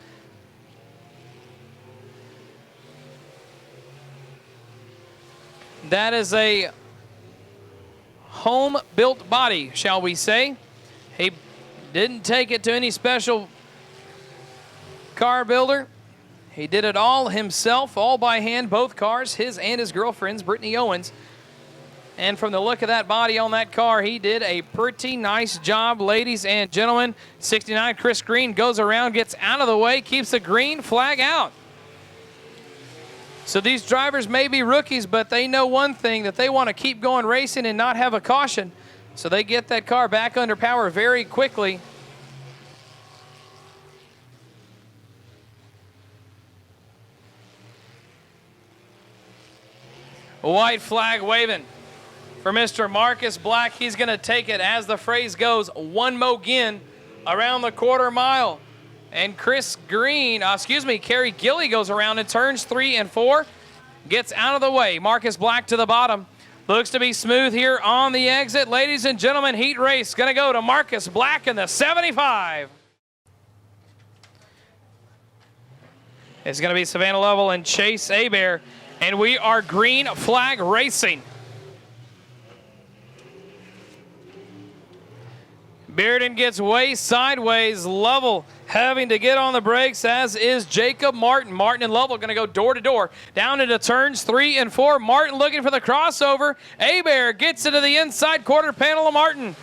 That is a home-built body, shall we say. He didn't take it to any special car builder. He did it all himself, all by hand, both cars, his and his girlfriend's, Brittany Owens. And from the look of that body on that car, he did a pretty nice job, ladies and gentlemen. 69, Chris Green goes around, gets out of the way, keeps the green flag out. So these drivers may be rookies, but they know one thing, that they want to keep going racing and not have a caution. So they get that car back under power very quickly. A white flag waving for Mr. Marcus Black. He's going to take it, as the phrase goes, one mo again around the quarter mile. And Kerry Gilly goes around in turns 3 and 4. Gets out of the way. Marcus Black to the bottom. Looks to be smooth here on the exit. Ladies and gentlemen, heat race going to go to Marcus Black in the 75. It's going to be Savannah Lovell and Chase Hebert. And we are green flag racing. Bearden gets way sideways. Lovell having to get on the brakes, as is Jacob Martin. Martin and Lovell going to go door to door down into turns 3 and 4. Martin looking for the crossover. Hebert gets into the inside quarter panel of Martin.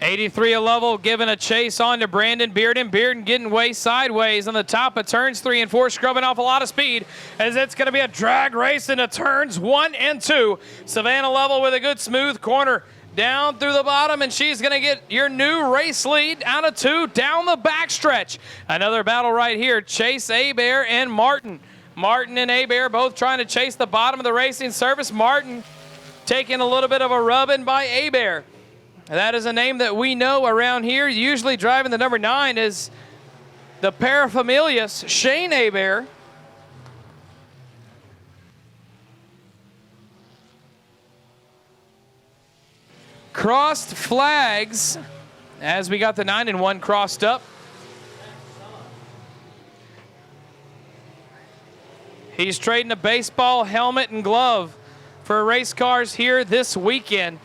'83 a Lovell giving a chase on to Brandon Bearden. Bearden getting way sideways on the top of turns 3 and 4, scrubbing off a lot of speed, as it's going to be a drag race into turns 1 and 2. Savannah Lovell with a good smooth corner down through the bottom, and she's going to get your new race lead out of 2 down the backstretch. Another battle right here, Chase Hebert and Martin. Martin and Hebert both trying to chase the bottom of the racing surface. Martin taking a little bit of a rubbing by Hebert. That is a name that we know around here. Usually driving the number 9 is the parafamilias, Shane Hebert. Crossed flags as we got the 9 and 1 crossed up. He's trading a baseball helmet and glove for race cars here this weekend.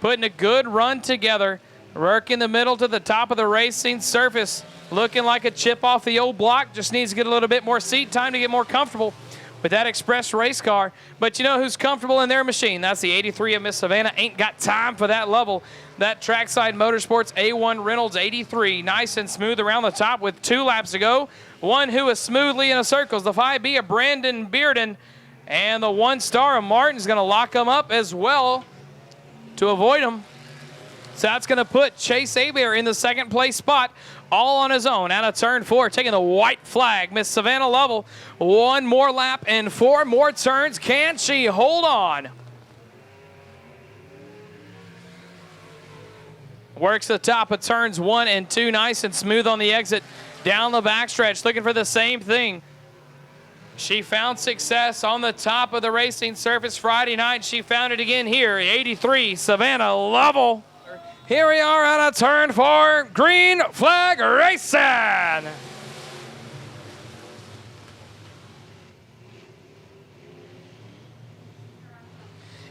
Putting a good run together. Working the middle to the top of the racing surface. Looking like a chip off the old block. Just needs to get a little bit more seat time to get more comfortable with that express race car. But you know who's comfortable in their machine? That's the '83 of Miss Savannah. Ain't got time for that level. That Trackside Motorsports A1 Reynolds '83. Nice and smooth around the top with 2 laps to go. One who is smoothly in the circles. The 5B of Brandon Bearden. And the 1 star of Martin's going to lock them up as well to avoid him. So that's going to put Chase Hebert in the 2nd place spot, all on his own. Out of turn 4, taking the white flag, Miss Savannah Lovell. 1 more lap and 4 more turns. Can she hold on? Works the top of turns 1 and 2, nice and smooth on the exit. Down the backstretch, looking for the same thing. She found success on the top of the racing surface Friday night. She found it again here, 83, Savannah Lovell. Here we are out of turn 4, green flag racing.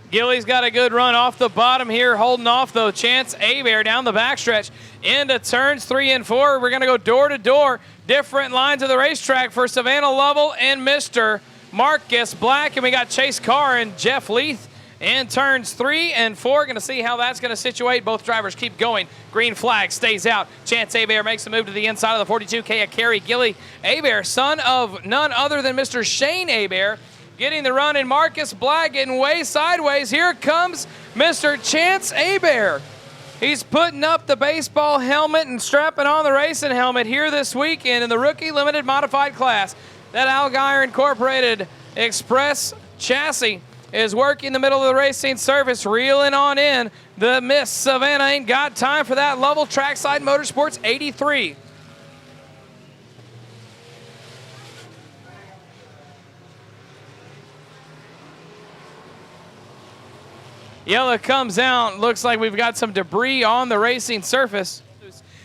Gilly's got a good run off the bottom here, holding off though. Chance Hebert down the backstretch into turns 3 and 4. We're going to go door to door. Different lines of the racetrack for Savannah Lovell and Mr. Marcus Black. And we got Chase Carr and Jeff Leith in turns 3 and 4. Going to see how that's going to situate. Both drivers keep going. Green flag stays out. Chance Hebert makes the move to the inside of the 42K of Kerry Gilly. Hebert, son of none other than Mr. Shane Hebert, getting the run, and Marcus Black getting way sideways. Here comes Mr. Chance Hebert. He's putting up the baseball helmet and strapping on the racing helmet here this weekend in the Rookie Limited Modified class. That Algeyer Incorporated Express chassis is working the middle of the racing surface, reeling on in. The Miss Savannah ain't got time for that. Lovell Trackside Motorsports '83. Yellow comes out. Looks like we've got some debris on the racing surface.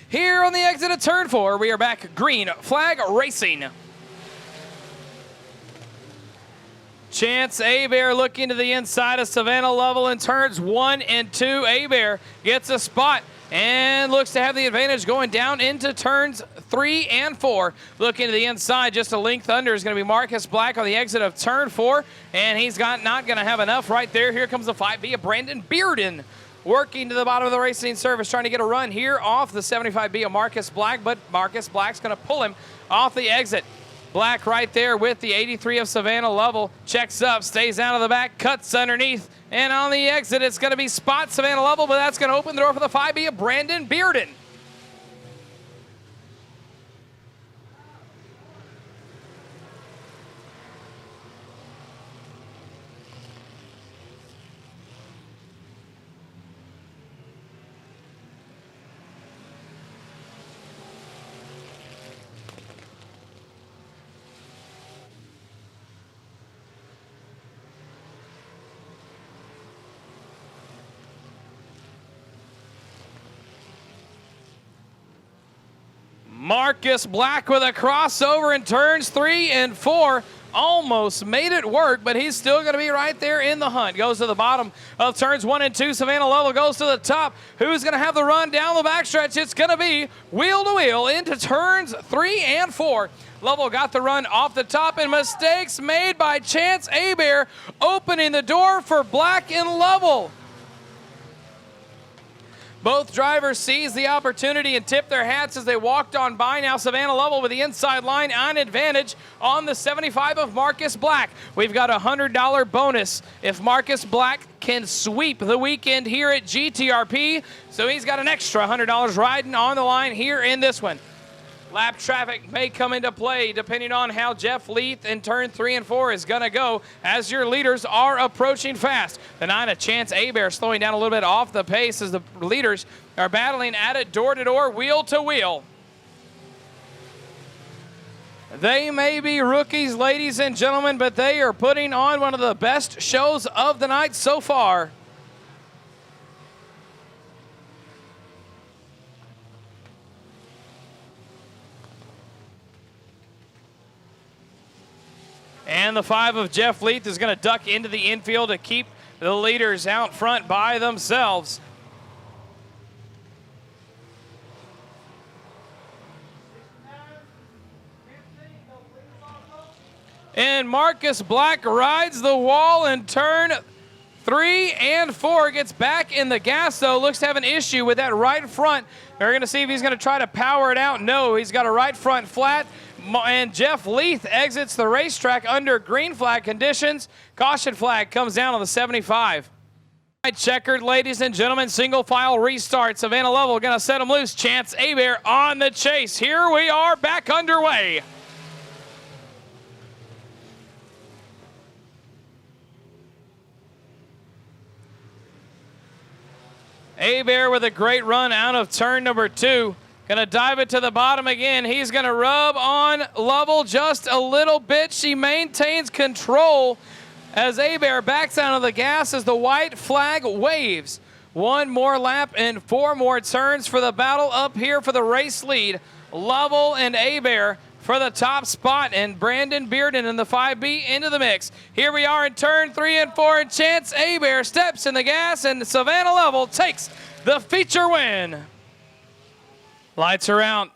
Here on the exit of turn 4, we are back green flag racing. Chance Abear looking to the inside of Savannah Level in turns 1 and 2. Abear gets a spot and looks to have the advantage going down into turns 3 and 4. Looking to the inside, just a length under is going to be Marcus Black on the exit of turn 4, and he's not going to have enough right there. Here comes the 5B of Brandon Bearden, working to the bottom of the racing surface, trying to get a run here off the 75B of Marcus Black, but Marcus Black's going to pull him off the exit. Black right there with the 83 of Savannah Level. Checks up, stays out of the back, cuts underneath. And on the exit, it's going to be Spot Savannah Level, but that's going to open the door for the 5B of Brandon Bearden. Marcus Black with a crossover in turns 3 and 4. Almost made it work, but he's still going to be right there in the hunt. Goes to the bottom of turns 1 and 2. Savannah Level goes to the top. Who's going to have the run down the backstretch? It's going to be wheel to wheel into turns 3 and 4. Level got the run off the top, and mistakes made by Chance Abear, opening the door for Black and Level. Both drivers seized the opportunity and tipped their hats as they walked on by. Now Savannah Level with the inside line on advantage on the 75 of Marcus Black. We've got a $100 bonus if Marcus Black can sweep the weekend here at GTRP. So he's got an extra $100 riding on the line here in this one. Lap traffic may come into play depending on how Jeff Leith in turn 3 and 4 is going to go as your leaders are approaching fast. The 9 of Chance Abear slowing down a little bit off the pace as the leaders are battling at it door to door, wheel to wheel. They may be rookies, ladies and gentlemen, but they are putting on one of the best shows of the night so far. And the 5 of Jeff Leith is going to duck into the infield to keep the leaders out front by themselves. And Marcus Black rides the wall in turn 3 and 4. Gets back in the gas, though. Looks to have an issue with that right front. We're going to see if he's going to try to power it out. No, he's got a right front flat. And Jeff Leith exits the racetrack under green flag conditions. Caution flag comes down on the 75. Checkered, ladies and gentlemen, single file restart. Savannah Level going to set him loose. Chance Abear on the chase. Here we are back underway. Abear with a great run out of turn number 2. Going to dive it to the bottom again. He's going to rub on Level just a little bit. She maintains control as Abear backs out of the gas as the white flag waves. One more lap and 4 more turns for the battle up here for the race lead. Level and Abear for the top spot, and Brandon Bearden in the 5B into the mix. Here we are in turn 3 and 4, and Chance Abear steps in the gas, and Savannah Level takes the feature win. Lights are out.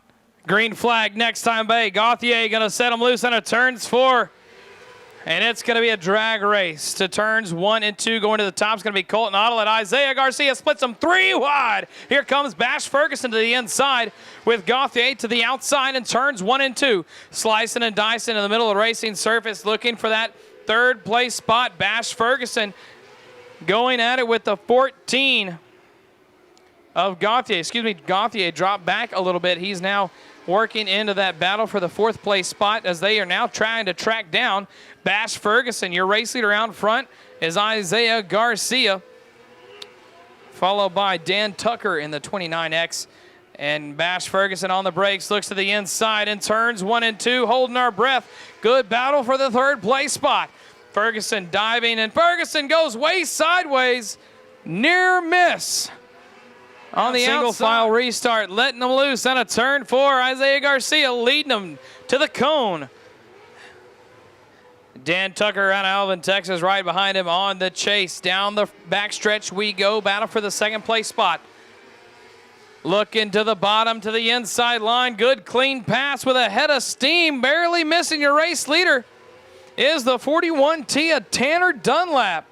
Green flag next time bay. Gauthier going to set him loose on a turns 4. And it's going to be a drag race to turns 1 and 2. Going to the top is going to be Colton Corbin. Isaiah Garcia splits them 3 wide. Here comes Bash Ferguson to the inside with Gauthier to the outside in turns 1 and 2. Slicing and dicing in the middle of the racing surface, looking for that third place spot. Bash Ferguson going at it with the 14 of Gauthier. Gauthier dropped back a little bit. He's now working into that battle for the 4th place spot as they are now trying to track down Bash Ferguson. Your race leader out front is Isaiah Garcia, followed by Dan Tucker in the 29X. And Bash Ferguson on the brakes, looks to the inside in turns 1 and 2, holding our breath. Good battle for the 3rd place spot. Ferguson diving, and Ferguson goes way sideways. Near miss on the single file restart, letting them loose on a turn 4. Isaiah Garcia leading them to the cone. Dan Tucker out of Alvin, Texas, right behind him on the chase. Down the backstretch we go. Battle for the second place spot. Looking to the bottom, to the inside line. Good clean pass with a head of steam. Barely missing your race leader is the 41 Tia Tanner Dunlap.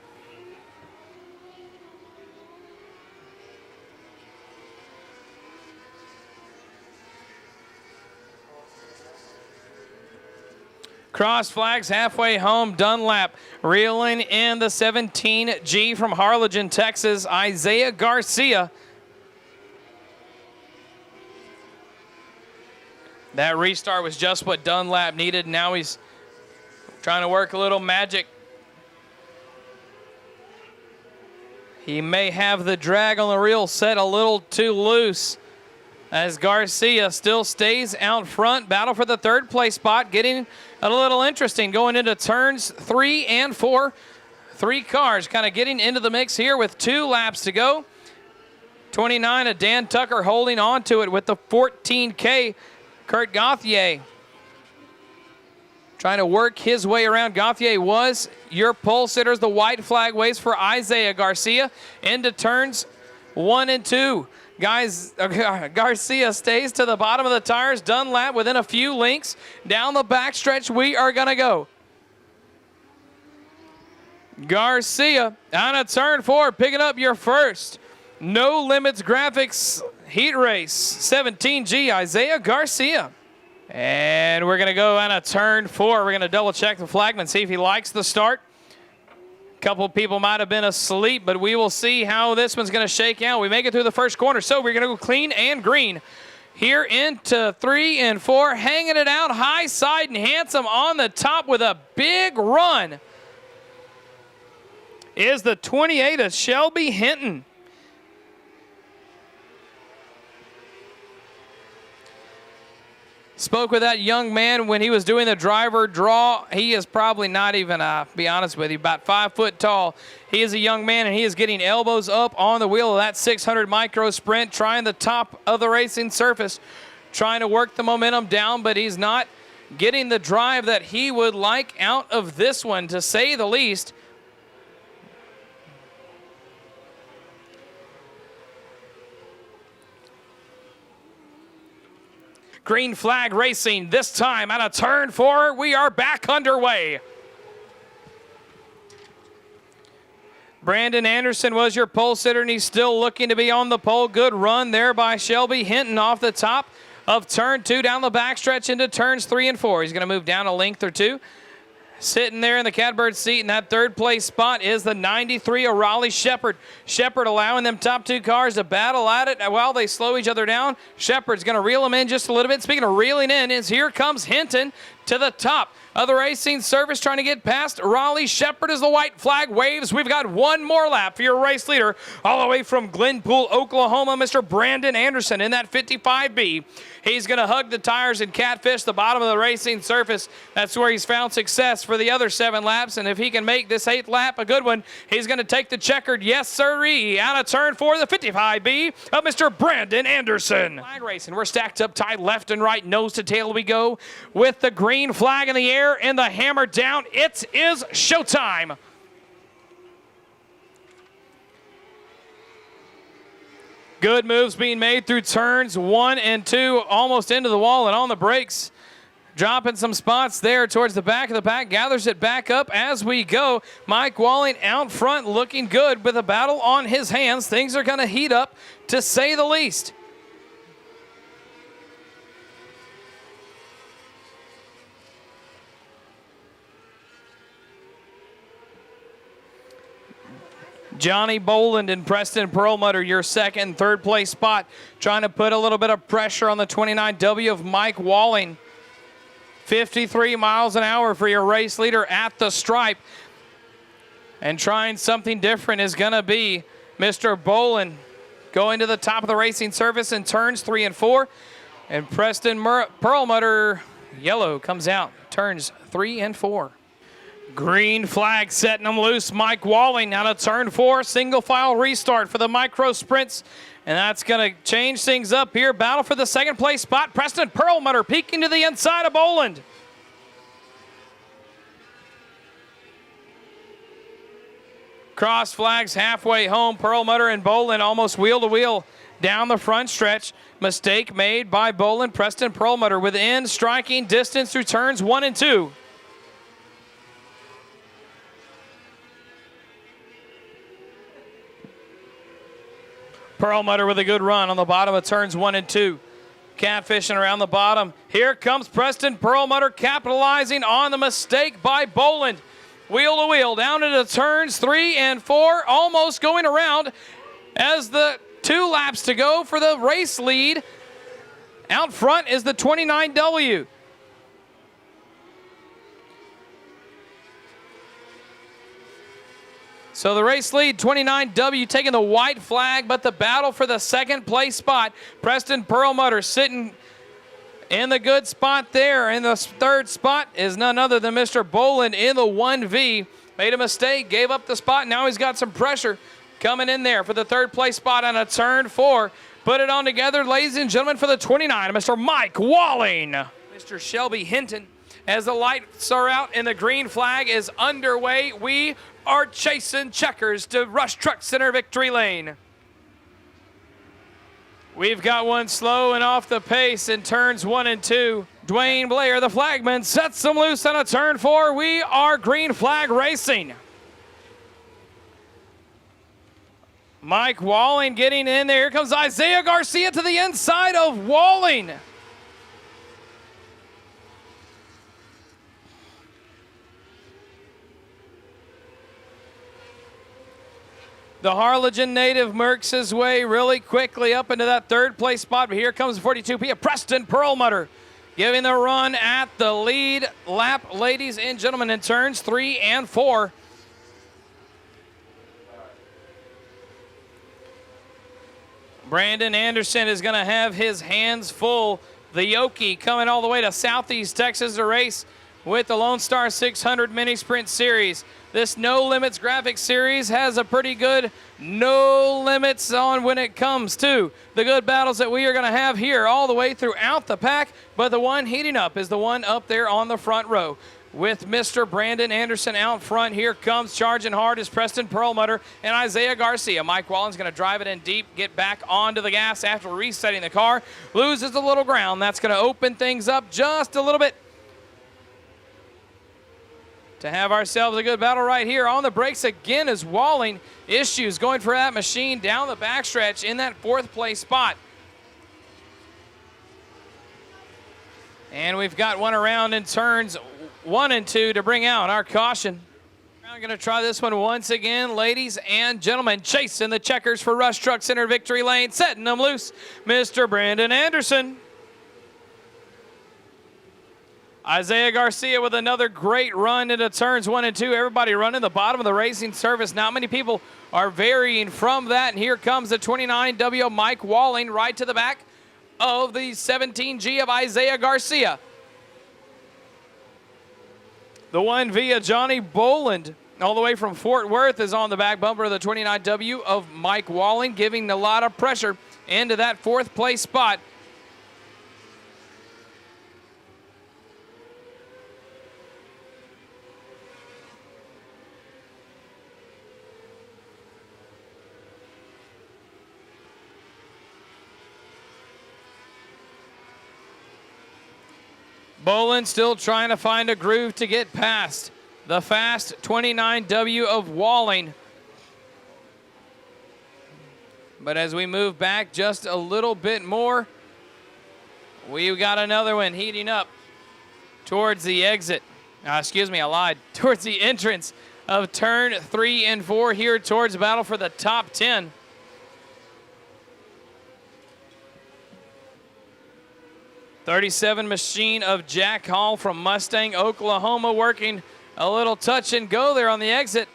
Cross flags halfway home. Dunlap reeling in the 17G from Harlingen, Texas. Isaiah Garcia. That restart was just what Dunlap needed. Now he's trying to work a little magic. He may have the drag on the reel set a little too loose, as Garcia still stays out front. Battle for the third place spot, getting a little interesting going into turns 3 and 4. 3 cars kind of getting into the mix here with 2 laps to go. 29 of Dan Tucker holding on to it with the 14K. Kurt Gauthier trying to work his way around. Gauthier was your pole sitters. The white flag waves for Isaiah Garcia into turns 1 and 2. Garcia stays to the bottom of the tires. Dunlap within a few links. Down the backstretch we are going to go. Garcia on a turn 4, picking up your first No Limits Graphics heat race. 17G Isaiah Garcia. And we're going to go on a turn 4. We're going to double check the flagman, see if he likes the start. Couple people might have been asleep, but we will see how this one's going to shake out. We make it through the first corner, so we're going to go clean and green. Here into 3 and 4, hanging it out high side and handsome on the top with a big run is the 28 of Shelby Hinton. Spoke with that young man when he was doing the driver draw. He is probably not even, be honest with you, about 5 foot tall. He is a young man, and he is getting elbows up on the wheel of that 600 micro sprint, trying the top of the racing surface, trying to work the momentum down, but he's not getting the drive that he would like out of this one, to say the least. Green flag racing this time out of turn 4. We are back underway. Brandon Anderson was your pole sitter, and he's still looking to be on the pole. Good run there by Shelby Hinton off the top of turn 2 down the backstretch into turns 3 and 4. He's going to move down a length or 2. Sitting there in the catbird seat in that third place spot is the 93 of Raleigh Shepard. Shepard allowing them top 2 cars to battle at it while they slow each other down. Shepard's going to reel them in just a little bit. Speaking of reeling in, is here comes Hinton to the top of the racing service, trying to get past Raleigh Shepard as the white flag waves. We've got one more lap for your race leader all the way from Glenpool, Oklahoma, Mr. Brandon Anderson in that 55B. He's going to hug the tires and catfish the bottom of the racing surface. That's where he's found success for the other 7 laps, and if he can make this 8th lap a good one, he's going to take the checkered, yes sirree, out of turn 4, the 55B of Mr. Brandon Anderson. Flag racing, we're stacked up tight, left and right, nose to tail we go, with the green flag in the air and the hammer down. It is showtime. Good moves being made through turns 1 and 2, almost into the wall and on the brakes. Dropping some spots there towards the back of the pack, gathers it back up as we go. Mike Walling out front looking good with a battle on his hands. Things are going to heat up, to say the least. Johnny Boland and Preston Perlmutter, your second and third place spot, trying to put a little bit of pressure on the 29W of Mike Walling. 53 miles an hour for your race leader at the stripe. And trying something different is going to be Mr. Boland going to the top of the racing surface in turns 3 and 4. And Preston Perlmutter, yellow, comes out turns 3 and 4. Green flag setting them loose. Mike Walling now to turn 4. Single file restart for the micro sprints. And that's going to change things up here. Battle for the second place spot. Preston Perlmutter peeking to the inside of Boland. Cross flags halfway home. Perlmutter and Boland almost wheel to wheel down the front stretch. Mistake made by Boland. Preston Perlmutter within striking distance through turns 1 and 2. Perlmutter with a good run on the bottom of turns 1 and 2. Catfishing around the bottom. Here comes Preston Perlmutter capitalizing on the mistake by Boland. Wheel to wheel down into turns 3 and 4. Almost going around as the 2 laps to go for the race lead. Out front is the 29W. So the race lead, 29W, taking the white flag, but the battle for the second place spot. Preston Perlmutter sitting in the good spot there. In the third spot is none other than Mr. Boland in the 1V. Made a mistake, gave up the spot. Now he's got some pressure coming in there for the third place spot on a turn 4. Put it on together, ladies and gentlemen, for the 29, Mr. Mike Walling. Mr. Shelby Hinton, as the lights are out and the green flag is underway, we are chasing checkers to Rush Truck Center victory lane. We've got one slow and off the pace in turns 1 and 2. Dwayne Blair, the flagman, sets them loose on a turn 4. We are green flag racing. Mike Walling getting in there. Here comes Isaiah Garcia to the inside of Walling. The Harlingen native works his way really quickly up into that third place spot. But here comes 42P of Preston Perlmutter giving the run at the lead lap, ladies and gentlemen, in turns 3 and 4. Brandon Anderson is going to have his hands full. The Yoki coming all the way to Southeast Texas to race with the Lone Star 600 Mini Sprint Series. This No Limits graphic series has a pretty good no limits on when it comes to the good battles that we are going to have here all the way throughout the pack. But the one heating up is the one up there on the front row. With Mr. Brandon Anderson out front, here comes charging hard is Preston Perlmutter and Isaiah Garcia. Mike Walling's going to drive it in deep, get back onto the gas after resetting the car. Loses a little ground. That's going to open things up just a little bit to have ourselves a good battle right here. On the brakes again is Walling. Issues going for that machine down the backstretch in that fourth place spot. And we've got one around in turns 1 and 2 to bring out our caution. I'm going to try this one once again, ladies and gentlemen. Chasing the checkers for Rush Truck Center victory lane, setting them loose, Mr. Brandon Anderson. Isaiah Garcia with another great run into turns 1 and 2. Everybody running the bottom of the racing surface. Not many people are varying from that. And here comes the 29W Mike Walling right to the back of the 17G of Isaiah Garcia. The 1V Johnny Boland all the way from Fort Worth is on the back bumper of the 29W of Mike Walling, giving a lot of pressure into that fourth place spot. Boland still trying to find a groove to get past the fast 29W of Walling. But as we move back just a little bit more, we've got another one heating up towards the exit. Excuse me, I lied. Towards the entrance of turn 3 and 4 here towards the battle for the top 10. '37 machine of Jack Hall from Mustang, Oklahoma, working a little touch and go there on the exit.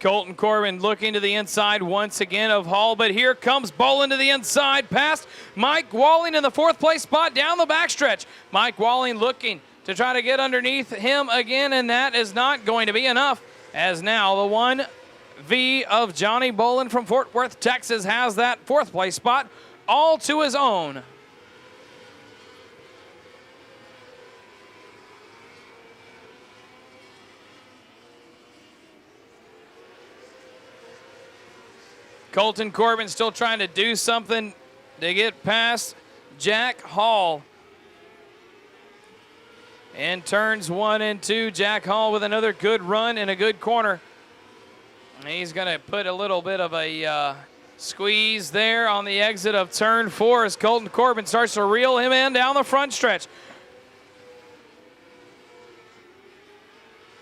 Colton Corbin looking to the inside once again of Hall, but here comes Bolin to the inside past Mike Walling in the 4th place spot down the backstretch. Mike Walling looking to try to get underneath him again, and that is not going to be enough, as now the 1V of Johnny Bolin from Fort Worth, Texas has that 4th place spot all to his own. Colton Corbin still trying to do something to get past Jack Hall. In turns 1 and 2, Jack Hall with another good run in a good corner. He's going to put a little bit of a squeeze there on the exit of turn 4 as Colton Corbin starts to reel him in down the front stretch.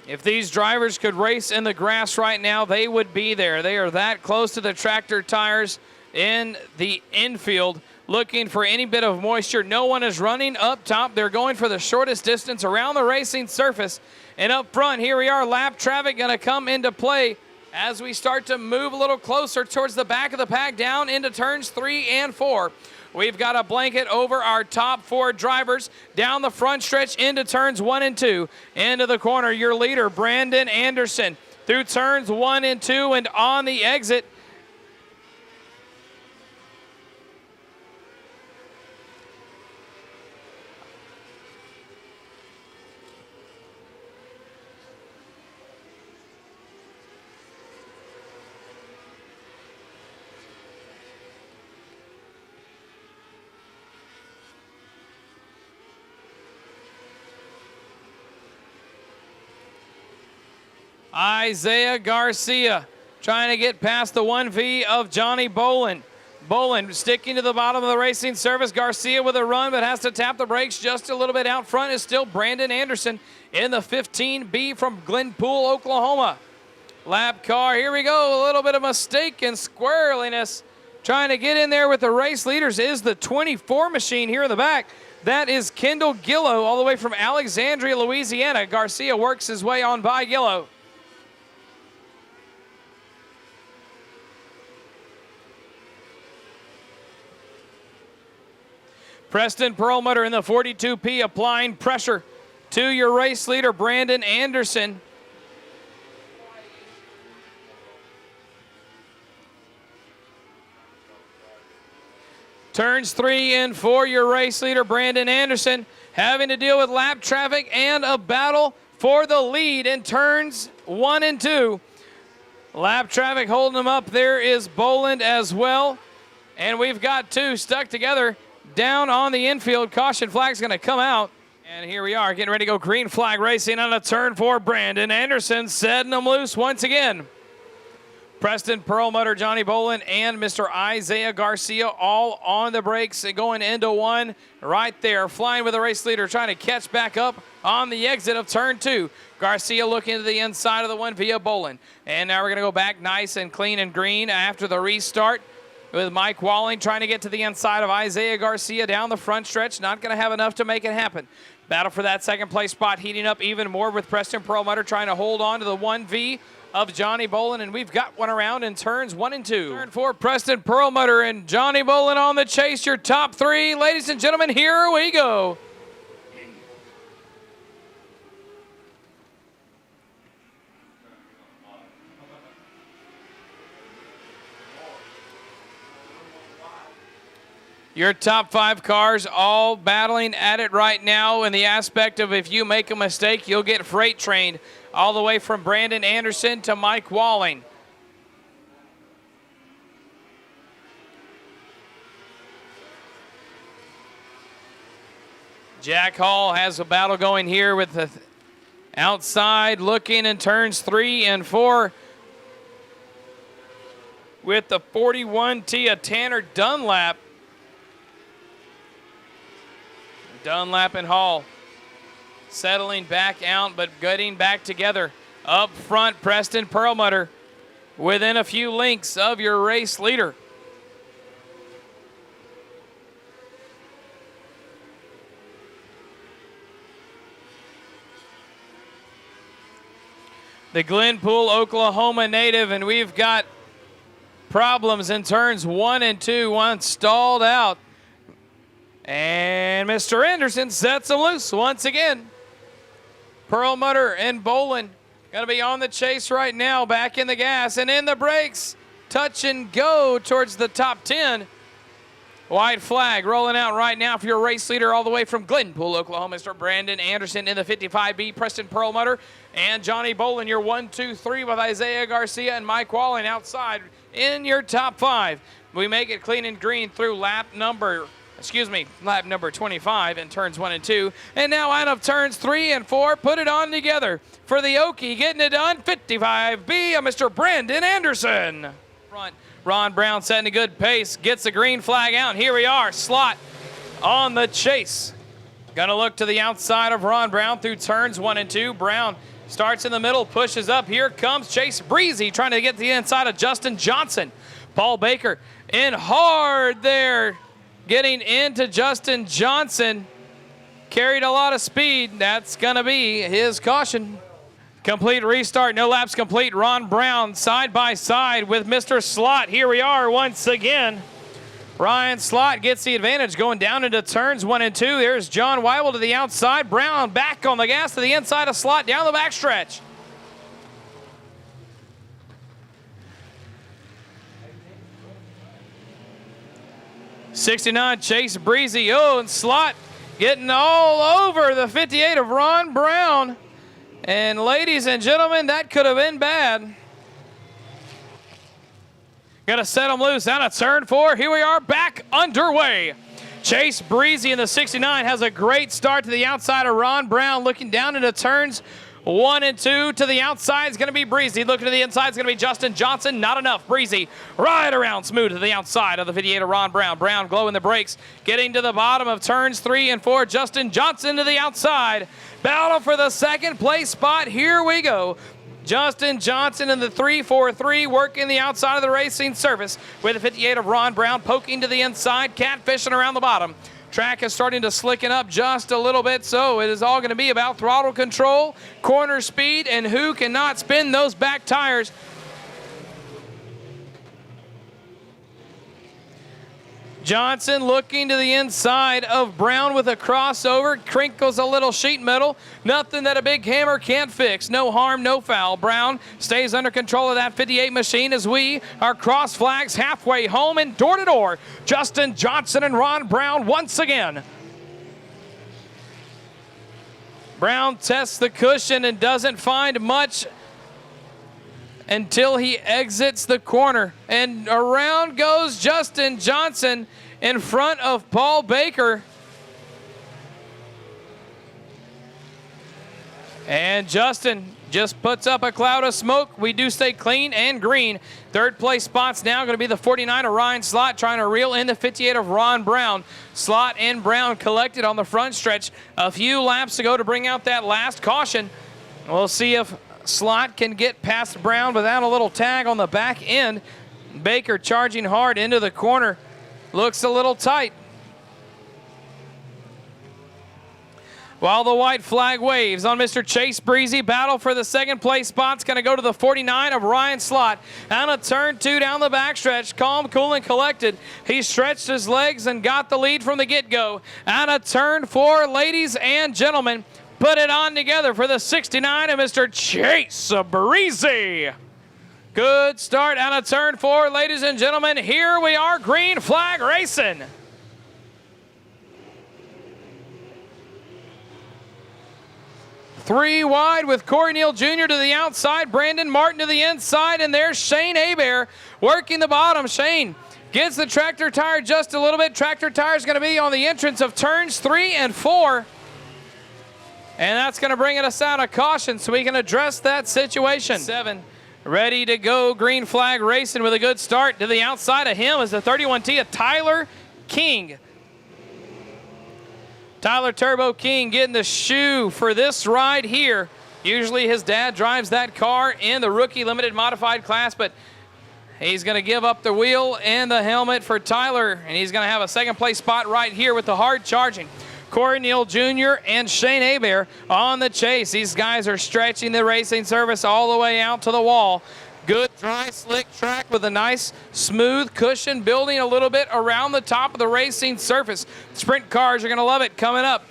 If these drivers could race in the grass right now, they would be there. They are that close to the tractor tires in the infield, looking for any bit of moisture. No one is running up top. They're going for the shortest distance around the racing surface. And up front, here we are, lap traffic going to come into play as we start to move a little closer towards the back of the pack down into turns 3 and 4. We've got a blanket over our top 4 drivers down the front stretch into turns 1 and 2. Into the corner, your leader, Brandon Anderson, through turns 1 and 2 and on the exit. Isaiah Garcia trying to get past the 1V of Johnny Bolin. Bolin sticking to the bottom of the racing surface. Garcia with a run, but has to tap the brakes just a little bit. Out front is still Brandon Anderson in the 15B from Glenpool, Oklahoma. Lap car, here we go. A little bit of mistake and squirreliness. Trying to get in there with the race leaders is the 24 machine here in the back. That is Kendall Gillow all the way from Alexandria, Louisiana. Garcia works his way on by Gillow. Preston Perlmutter in the 42P applying pressure to your race leader, Brandon Anderson. Turns 3 and 4, your race leader, Brandon Anderson, having to deal with lap traffic and a battle for the lead in turns 1 and 2. Lap traffic holding him up. There is Boland as well. And we've got 2 stuck together down on the infield. Caution flag's going to come out. And here we are getting ready to go green flag racing on a turn 4. Brandon Anderson setting them loose once again. Preston Perlmutter, Johnny Bolin, and Mr. Isaiah Garcia all on the brakes and going into 1 right there. Flying with the race leader, trying to catch back up on the exit of turn 2. Garcia looking to the inside of the 1 via Bolin. And now we're going to go back nice and clean and green after the restart with Mike Walling trying to get to the inside of Isaiah Garcia down the front stretch. Not going to have enough to make it happen. Battle for that second place spot heating up even more with Preston Perlmutter trying to hold on to the 1V of Johnny Bolin, and we've got one around in turns 1 and 2. Turn 4, Preston Perlmutter and Johnny Bolin on the chase. Your top 3, ladies and gentlemen, here we go. Your top 5 cars all battling at it right now in the aspect of if you make a mistake, you'll get freight trained all the way from Brandon Anderson to Mike Walling. Jack Hall has a battle going here with the outside looking in turns 3 and 4 with the 41T of Tanner Dunlap. Dunlap and Hall settling back out, but getting back together. Up front, Preston Perlmutter within a few lengths of your race leader. the Glenpool, Oklahoma native, and we've got problems in turns 1 and 2. One stalled out. And Mr. Anderson sets him loose once again. Perlmutter and Bolin going to be on the chase right now, back in the gas and in the brakes. Touch and go towards the top 10. White flag rolling out right now for your race leader all the way from Glenpool, Oklahoma, Mr. Brandon Anderson in the 55B, Preston Perlmutter and Johnny Bolin, your 1, 2, 3 with Isaiah Garcia and Mike Walling outside in your top 5. We make it clean and green through lap number 25 in turns 1 and 2. And now out of turns 3 and 4, put it on together for the Okie, getting it done, 55B of Mr. Brandon Anderson. Front. Ron Brown setting a good pace, gets the green flag out. Here we are, Slot on the chase. Gonna look to the outside of Ron Brown through turns 1 and 2. Brown starts in the middle, pushes up. Here comes Chase Breezy trying to get to the inside of Justin Johnson. Paul Baker in hard there, getting into Justin Johnson. Carried a lot of speed. That's gonna be his caution. Complete restart, no laps complete. Ron Brown side by side with Mr. Slot. Here we are once again. Ryan Slot gets the advantage going down into turns 1 and 2. There's John Weibel to the outside. Brown back on the gas to the inside of Slot down the backstretch. '69 Chase Breezy. Oh, and Slot getting all over the 58 of Ron Brown. And ladies and gentlemen, that could have been bad. Gonna set him loose out of turn 4. Here we are back underway. Chase Breezy in the 69 has a great start to the outside of Ron Brown, looking down into turns 1 and 2. To the outside is going to be Breezy. Looking to the inside is going to be Justin Johnson. Not enough. Breezy right around smooth to the outside of the 58 of Ron Brown. Brown glowing the brakes. Getting to the bottom of turns 3 and 4. Justin Johnson to the outside. Battle for the second place spot. Here we go. Justin Johnson in the 3-4-3 working the outside of the racing surface with the 58 of Ron Brown poking to the inside, catfishing around the bottom. Track is starting to slicken up just a little bit, so it is all going to be about throttle control, corner speed, and who cannot spin those back tires. Johnson looking to the inside of Brown with a crossover, crinkles a little sheet metal, nothing that a big hammer can't fix. No harm, no foul. Brown stays under control of that 58 machine as we are cross flags halfway home and door to door. Justin Johnson and Ron Brown once again. Brown tests the cushion and doesn't find much until he exits the corner. And around goes Justin Johnson in front of Paul Baker. And Justin just puts up a cloud of smoke. We do stay clean and green. Third place spot's now going to be the 49 of Ryan Slot trying to reel in the 58 of Ron Brown. Slot and Brown collected on the front stretch. A few laps to go to bring out that last caution. We'll see if Slot can get past Brown without a little tag on the back end. Baker charging hard into the corner. Looks a little tight. While the white flag waves on Mr. Chase Breezy, battle for the second place spot's going to go to the 49 of Ryan Slot. Out of turn 2 down the backstretch, calm, cool, and collected. He stretched his legs and got the lead from the get-go. Out of turn 4, ladies and gentlemen, put it on together for the 69 of Mr. Chase Breezy. Good start out of turn 4, ladies and gentlemen. Here we are, green flag racing. Three wide with Corey Neal Jr. to the outside, Brandon Martin to the inside, and there's Shane Hebert working the bottom. Shane gets the tractor tire just a little bit. Tractor tire is going to be on the entrance of turns 3 and 4. And that's going to bring us out of caution so we can address that situation. 7, ready to go, green flag racing with a good start. To the outside of him is the 31T of Tyler King. Tyler Turbo King getting the shoe for this ride here. Usually his dad drives that car in the rookie limited modified class, but he's going to give up the wheel and the helmet for Tyler, and he's going to have a second place spot right here with the hard charging Corey Neal Jr. and Shane Hebert on the chase. These guys are stretching the racing surface all the way out to the wall. Good dry, slick track with a nice, smooth cushion building a little bit around the top of the racing surface. Sprint cars are going to love it coming up.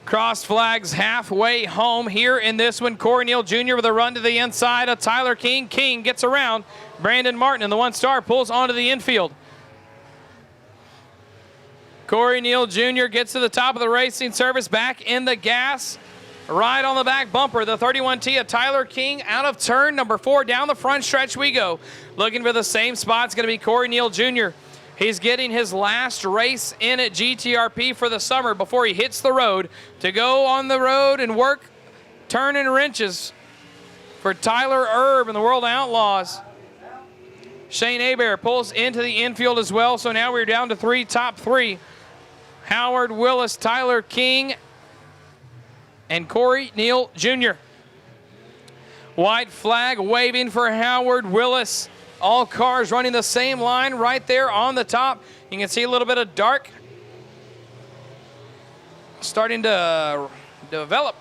Cross flags halfway home here in this one. Corey Neal Jr. with a run to the inside of Tyler King. King gets around Brandon Martin, and the 1-star pulls onto the infield. Corey Neal Jr. gets to the top of the racing surface, back in the gas, right on the back bumper. The 31T of Tyler King out of turn number 4. Down the front stretch we go. Looking for the same spot. It's going to be Corey Neal Jr. He's getting his last race in at GTRP for the summer before he hits the road to go on the road and work turning wrenches for Tyler Erb and the World Outlaws. Shane Hebert pulls into the infield as well, so now we're down to top three. Howard Willis, Tyler King, and Corey Neal Jr. White flag waving for Howard Willis. All cars running the same line right there on the top. You can see a little bit of dark starting to develop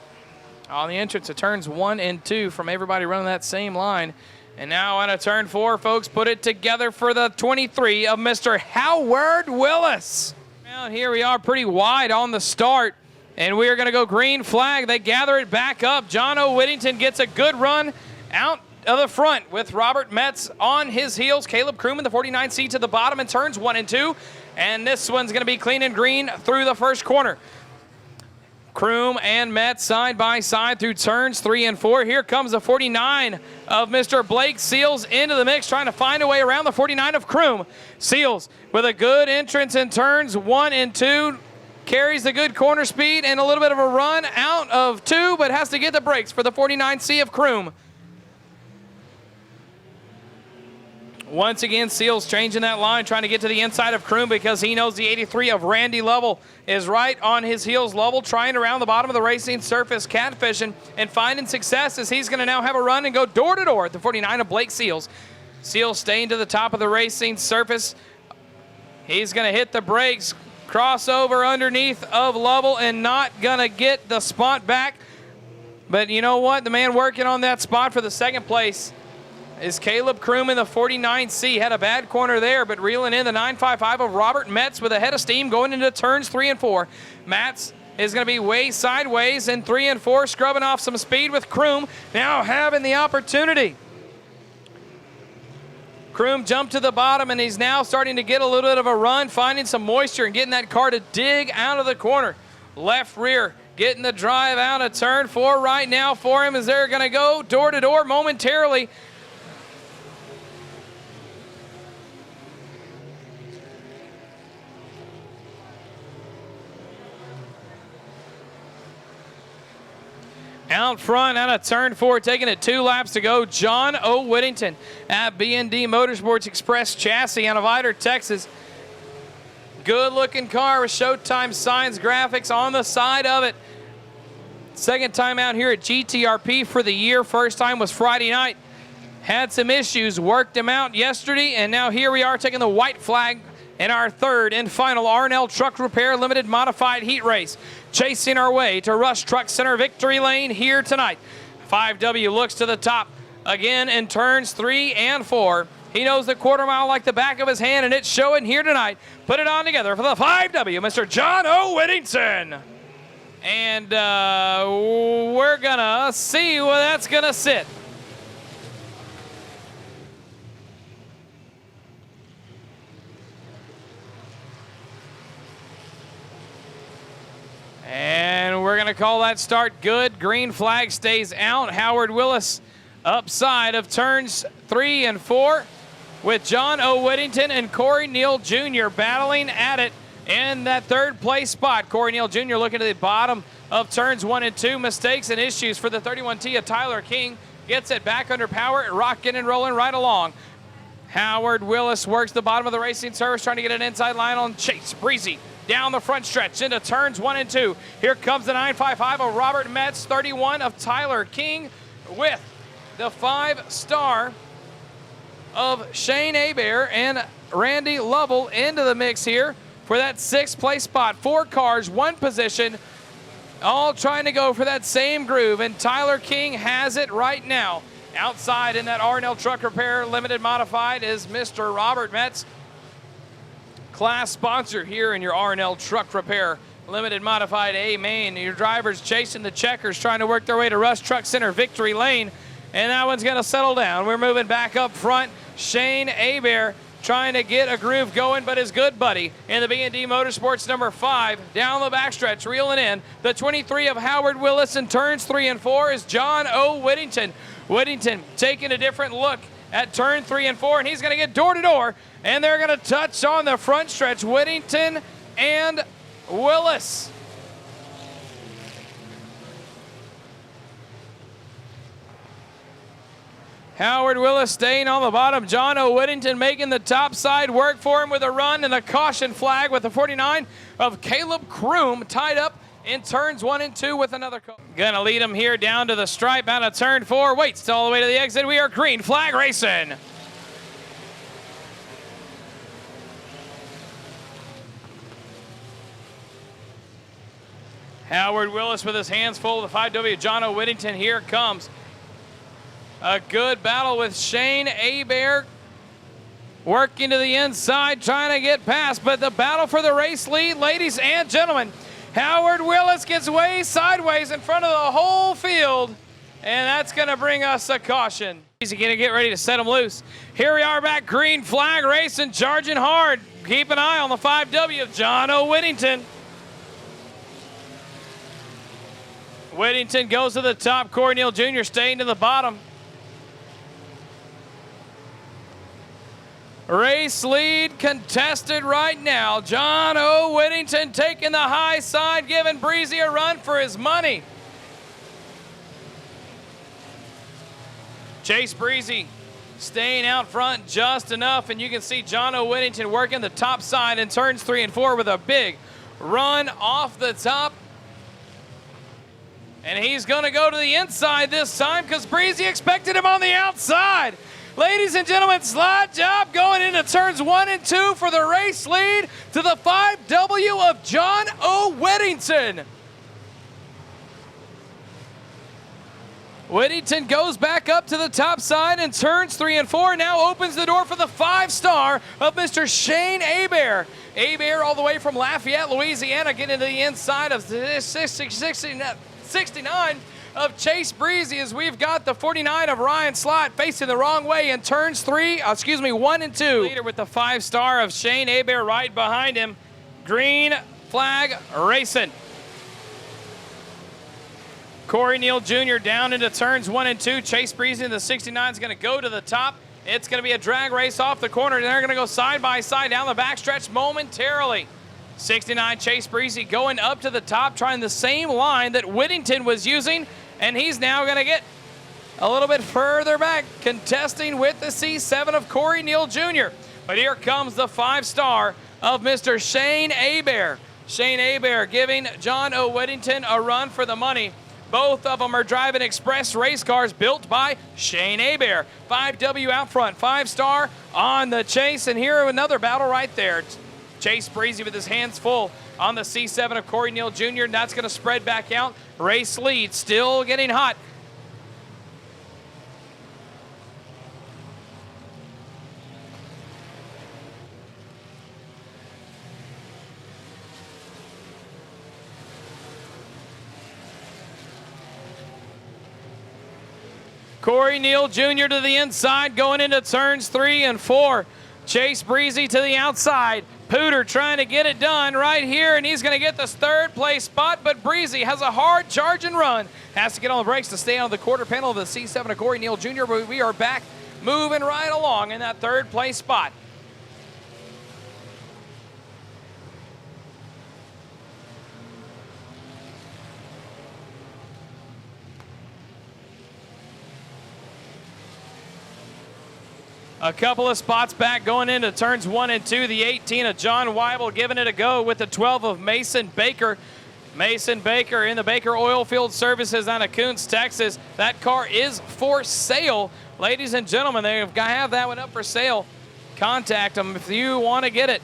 on the entrance of turns 1 and 2 from everybody running that same line. And now out of turn 4, folks, put it together for the 23 of Mr. Howard Willis. Now here we are pretty wide on the start, and we are going to go green flag. They gather it back up. John O. Whittington gets a good run out of the front with Robert Metz on his heels. Caleb Kroom in the 49C to the bottom in turns 1 and 2. And this one's going to be clean and green through the first corner. Kroom and Metz side by side through turns 3 and 4. Here comes the 49 of Mr. Blake Seals into the mix, trying to find a way around the 49 of Kroom. Seals with a good entrance in turns 1 and 2. Carries the good corner speed and a little bit of a run out of 2, but has to get the brakes for the 49C of Kroom. Once again, Seals changing that line, trying to get to the inside of Kroom because he knows the 83 of Randy Lovell is right on his heels. Lovell trying around the bottom of the racing surface, catfishing, and finding success as he's going to now have a run and go door to door at the 49 of Blake Seals. Seals staying to the top of the racing surface. He's going to hit the brakes, crossover underneath of Lovell, and not going to get the spot back. But you know what? The man working on that spot for the second place is Caleb Kroom in the 49C. Had a bad corner there, but reeling in the 955 of Robert Metz with a head of steam going into turns 3 and 4. Metz is going to be way sideways in 3 and 4, scrubbing off some speed with Kroom, now having the opportunity. Kroom jumped to the bottom, and he's now starting to get a little bit of a run, finding some moisture and getting that car to dig out of the corner. Left rear, getting the drive out of turn 4 right now for him as they're going to go door to door momentarily. Out front, out of turn 4, taking it 2 laps to go, John O. Whittington at B&D Motorsports Express Chassis out of Ider, Texas. Good-looking car with Showtime signs, graphics on the side of it. Second time out here at GTRP for the year. First time was Friday night. Had some issues, worked them out yesterday, and now here we are taking the white flag in our third and final Arnell Truck Repair Limited Modified Heat Race. Chasing our way to Rush Truck Center Victory Lane here tonight. 5W looks to the top again in turns 3 and 4. He knows the quarter mile like the back of his hand, and it's showing here tonight. Put it on together for the 5W, Mr. John O. Whittington. And we're going to see where that's going to sit. And we're going to call that start good. Green flag stays out. Howard Willis upside of turns 3 and 4 with John O. Whittington and Corey Neal Jr. battling at it in that third place spot. Corey Neal Jr. looking at the bottom of turns 1 and 2. Mistakes and issues for the 31T of Tyler King. Gets it back under power, rocking and rolling right along. Howard Willis works the bottom of the racing surface, trying to get an inside line on Chase Breezy. Down the front stretch into turns 1 and 2. Here comes the 955 of Robert Metz, 31 of Tyler King, with the 5-star of Shane Hebert and Randy Lovell into the mix here for that 6th place spot. 4 cars, 1 position, all trying to go for that same groove, and Tyler King has it right now. Outside in that R&L Truck Repair Limited Modified is Mr. Robert Metz, class sponsor here in your R&L Truck Repair Limited Modified A main. Your drivers chasing the checkers, trying to work their way to Rush Truck Center Victory Lane, and that one's going to settle down. We're moving back up front. Shane Hebert trying to get a groove going, but his good buddy in the B&D Motorsports number 5 down the backstretch, reeling in. The 23 of Howard Willis in turns 3 and 4 is John O. Whittington. Whittington taking a different look at turn 3 and 4, and he's going to get door to door, and they're going to touch on the front stretch, Whittington and Willis. Howard Willis staying on the bottom. John O. Whittington making the top side work for him with a run, and a caution flag with the 49 of Caleb Kroom tied up in turns 1 and 2 with another car. Gonna lead him here down to the stripe out of turn 4. Waits all the way to the exit. We are green flag racing. Howard Willis with his hands full of the 5W. John O. Whittington, here comes. A good battle with Shane Hebert working to the inside, trying to get past, but the battle for the race lead, ladies and gentlemen. Howard Willis gets way sideways in front of the whole field, and that's going to bring us a caution. He's going to get ready to set him loose. Here we are back, green flag racing, charging hard. Keep an eye on the 5W of John O. Whittington. Whittington goes to the top. Corey Neal Jr. staying to the bottom. Race lead contested right now. John O. Whittington taking the high side, giving Breezy a run for his money. Chase Breezy staying out front just enough, and you can see John O. Whittington working the top side in turns 3 and 4 with a big run off the top. And he's going to go to the inside this time because Breezy expected him on the outside. Ladies and gentlemen, slide job going into turns 1 and 2 for the race lead to the 5W of John O. Whittington. Whittington goes back up to the top side in turns 3 and 4, now opens the door for the 5-star of Mr. Shane Hebert. Hebert all the way from Lafayette, Louisiana, getting to the inside of 69 of Chase Breezy, as we've got the 49 of Ryan Slott facing the wrong way in turns 1 and 2. Leader with the 5-star of Shane Hebert right behind him. Green flag racing. Corey Neal Jr. down into turns 1 and 2. Chase Breezy in the 69 is going to go to the top. It's going to be a drag race off the corner, and they're going to go side by side down the backstretch momentarily. 69 Chase Breezy going up to the top, trying the same line that Whittington was using, and he's now going to get a little bit further back, contesting with the C7 of Corey Neal Jr. But here comes the 5-star of Mr. Shane Hebert. Shane Hebert giving John O. Whittington a run for the money. Both of them are driving express race cars built by Shane Hebert. 5W out front, 5-star on the chase, and here another battle right there. Chase Breezy with his hands full on the C7 of Corey Neal Jr., and that's going to spread back out. Race lead still getting hot. Corey Neal Jr. to the inside, going into turns 3 and 4. Chase Breezy to the outside. Pooter trying to get it done right here, and he's going to get this 3rd place spot, but Breezy has a hard charge and run. Has to get on the brakes to stay on the quarter panel of the C7 of Corey Neal Jr., but we are back moving right along in that 3rd place spot. A couple of spots back going into turns 1 and 2. The 18 of John Weibel giving it a go with the 12 of Mason Baker. Mason Baker in the Baker Oilfield Services out of Coons, Texas. That car is for sale. Ladies and gentlemen, they've got to have that one up for sale. Contact them if you want to get it.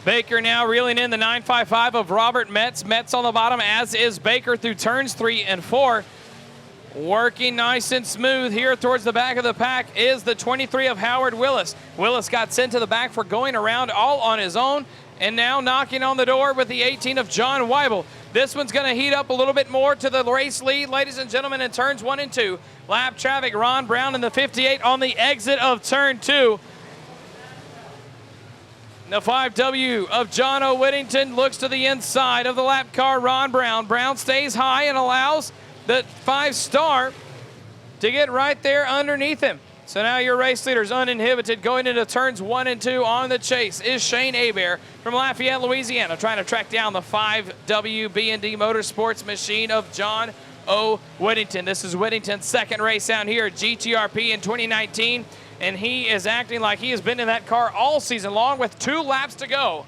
Baker now reeling in the 955 of Robert Metz. Metz on the bottom, as is Baker through turns 3 and 4. Working nice and smooth here towards the back of the pack is the 23 of Howard Willis. Willis got sent to the back for going around all on his own, and now knocking on the door with the 18 of John Weibel. This one's going to heat up a little bit more to the race lead, ladies and gentlemen, in turns 1 and 2. Lap traffic, Ron Brown in the 58 on the exit of turn 2. The 5W of John O. Whittington looks to the inside of the lap car, Ron Brown. Brown stays high and allows the 5-star to get right there underneath him. So now your race leader's uninhibited going into turns 1 and 2. On the chase is Shane Hebert from Lafayette, Louisiana, trying to track down the 5W B&D Motorsports machine of John O. Whittington. This is Whittington's second race out here at GTRP in 2019. And he is acting like he has been in that car all season long with 2 laps to go.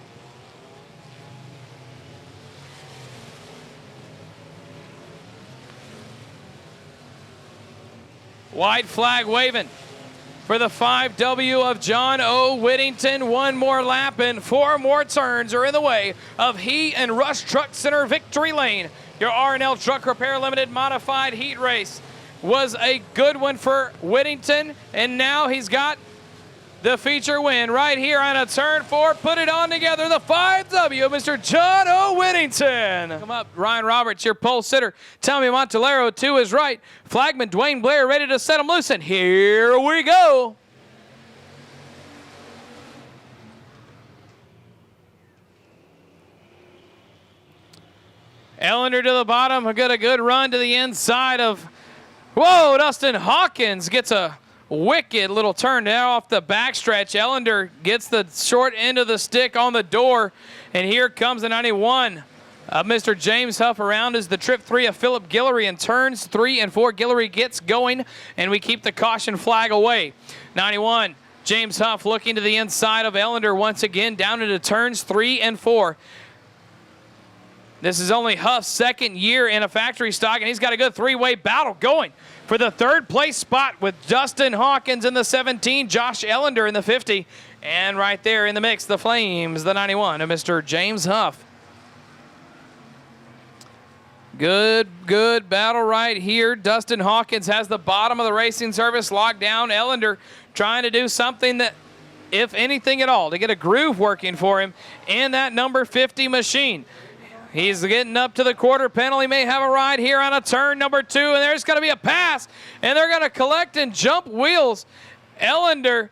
White flag waving for the 5W of John O. Whittington. 1 more lap and 4 more turns are in the way of he and Rush Truck Center Victory Lane. Your R&L Truck Repair Limited Modified Heat Race was a good one for Whittington, and now he's got the feature win right here on a turn 4. Put it on together, the 5W, Mr. John O. Whittington. Come up, Ryan Roberts, your pole sitter. Tommy Montalero to his right. Flagman Dwayne Blair ready to set him loose, and here we go. Ellender to the bottom, got a good run to the inside of, whoa, Dustin Hawkins gets a wicked little turn now off the backstretch. Ellender gets the short end of the stick on the door, and here comes the 91 of Mr. James Huff. Around is the trip 3 of Philip Guillory in turns 3 and 4. Guillory gets going, and we keep the caution flag away. 91, James Huff looking to the inside of Ellender once again, down into turns 3 and 4. This is only Huff's second year in a factory stock, and he's got a good 3-way battle going for the 3rd place spot with Dustin Hawkins in the 17, Josh Ellender in the 50, and right there in the mix, the Flames, the 91 of Mr. James Huff. Good battle right here. Dustin Hawkins has the bottom of the racing service locked down. Ellender trying to do something that, if anything at all, to get a groove working for him in that number 50 machine. He's getting up to the quarter panel. He may have a ride here on a turn number 2, and there's going to be a pass, and they're going to collect and jump wheels. Ellender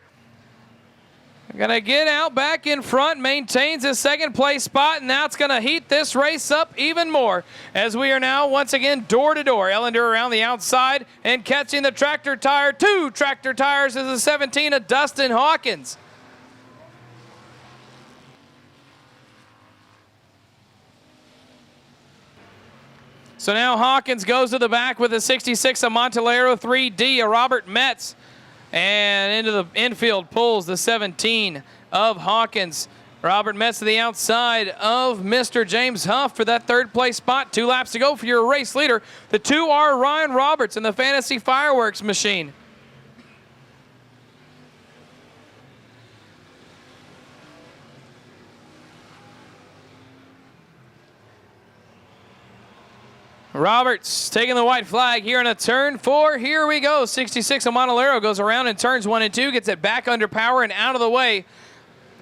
going to get out back in front, maintains his 2nd place spot, and now it's going to heat this race up even more as we are now once again door to door. Ellender around the outside and catching the tractor tire. 2 tractor tires is the 17 of Dustin Hawkins. So now Hawkins goes to the back with a 66 of Montalero 3D, a Robert Metz. And into the infield pulls the 17 of Hawkins. Robert Metz to the outside of Mr. James Huff for that 3rd place spot. 2 laps to go for your race leader. The 2R Ryan Roberts in the Fantasy Fireworks machine. Roberts taking the white flag here in a turn 4. Here we go. 66 of Montalero goes around in turns 1 and 2, gets it back under power and out of the way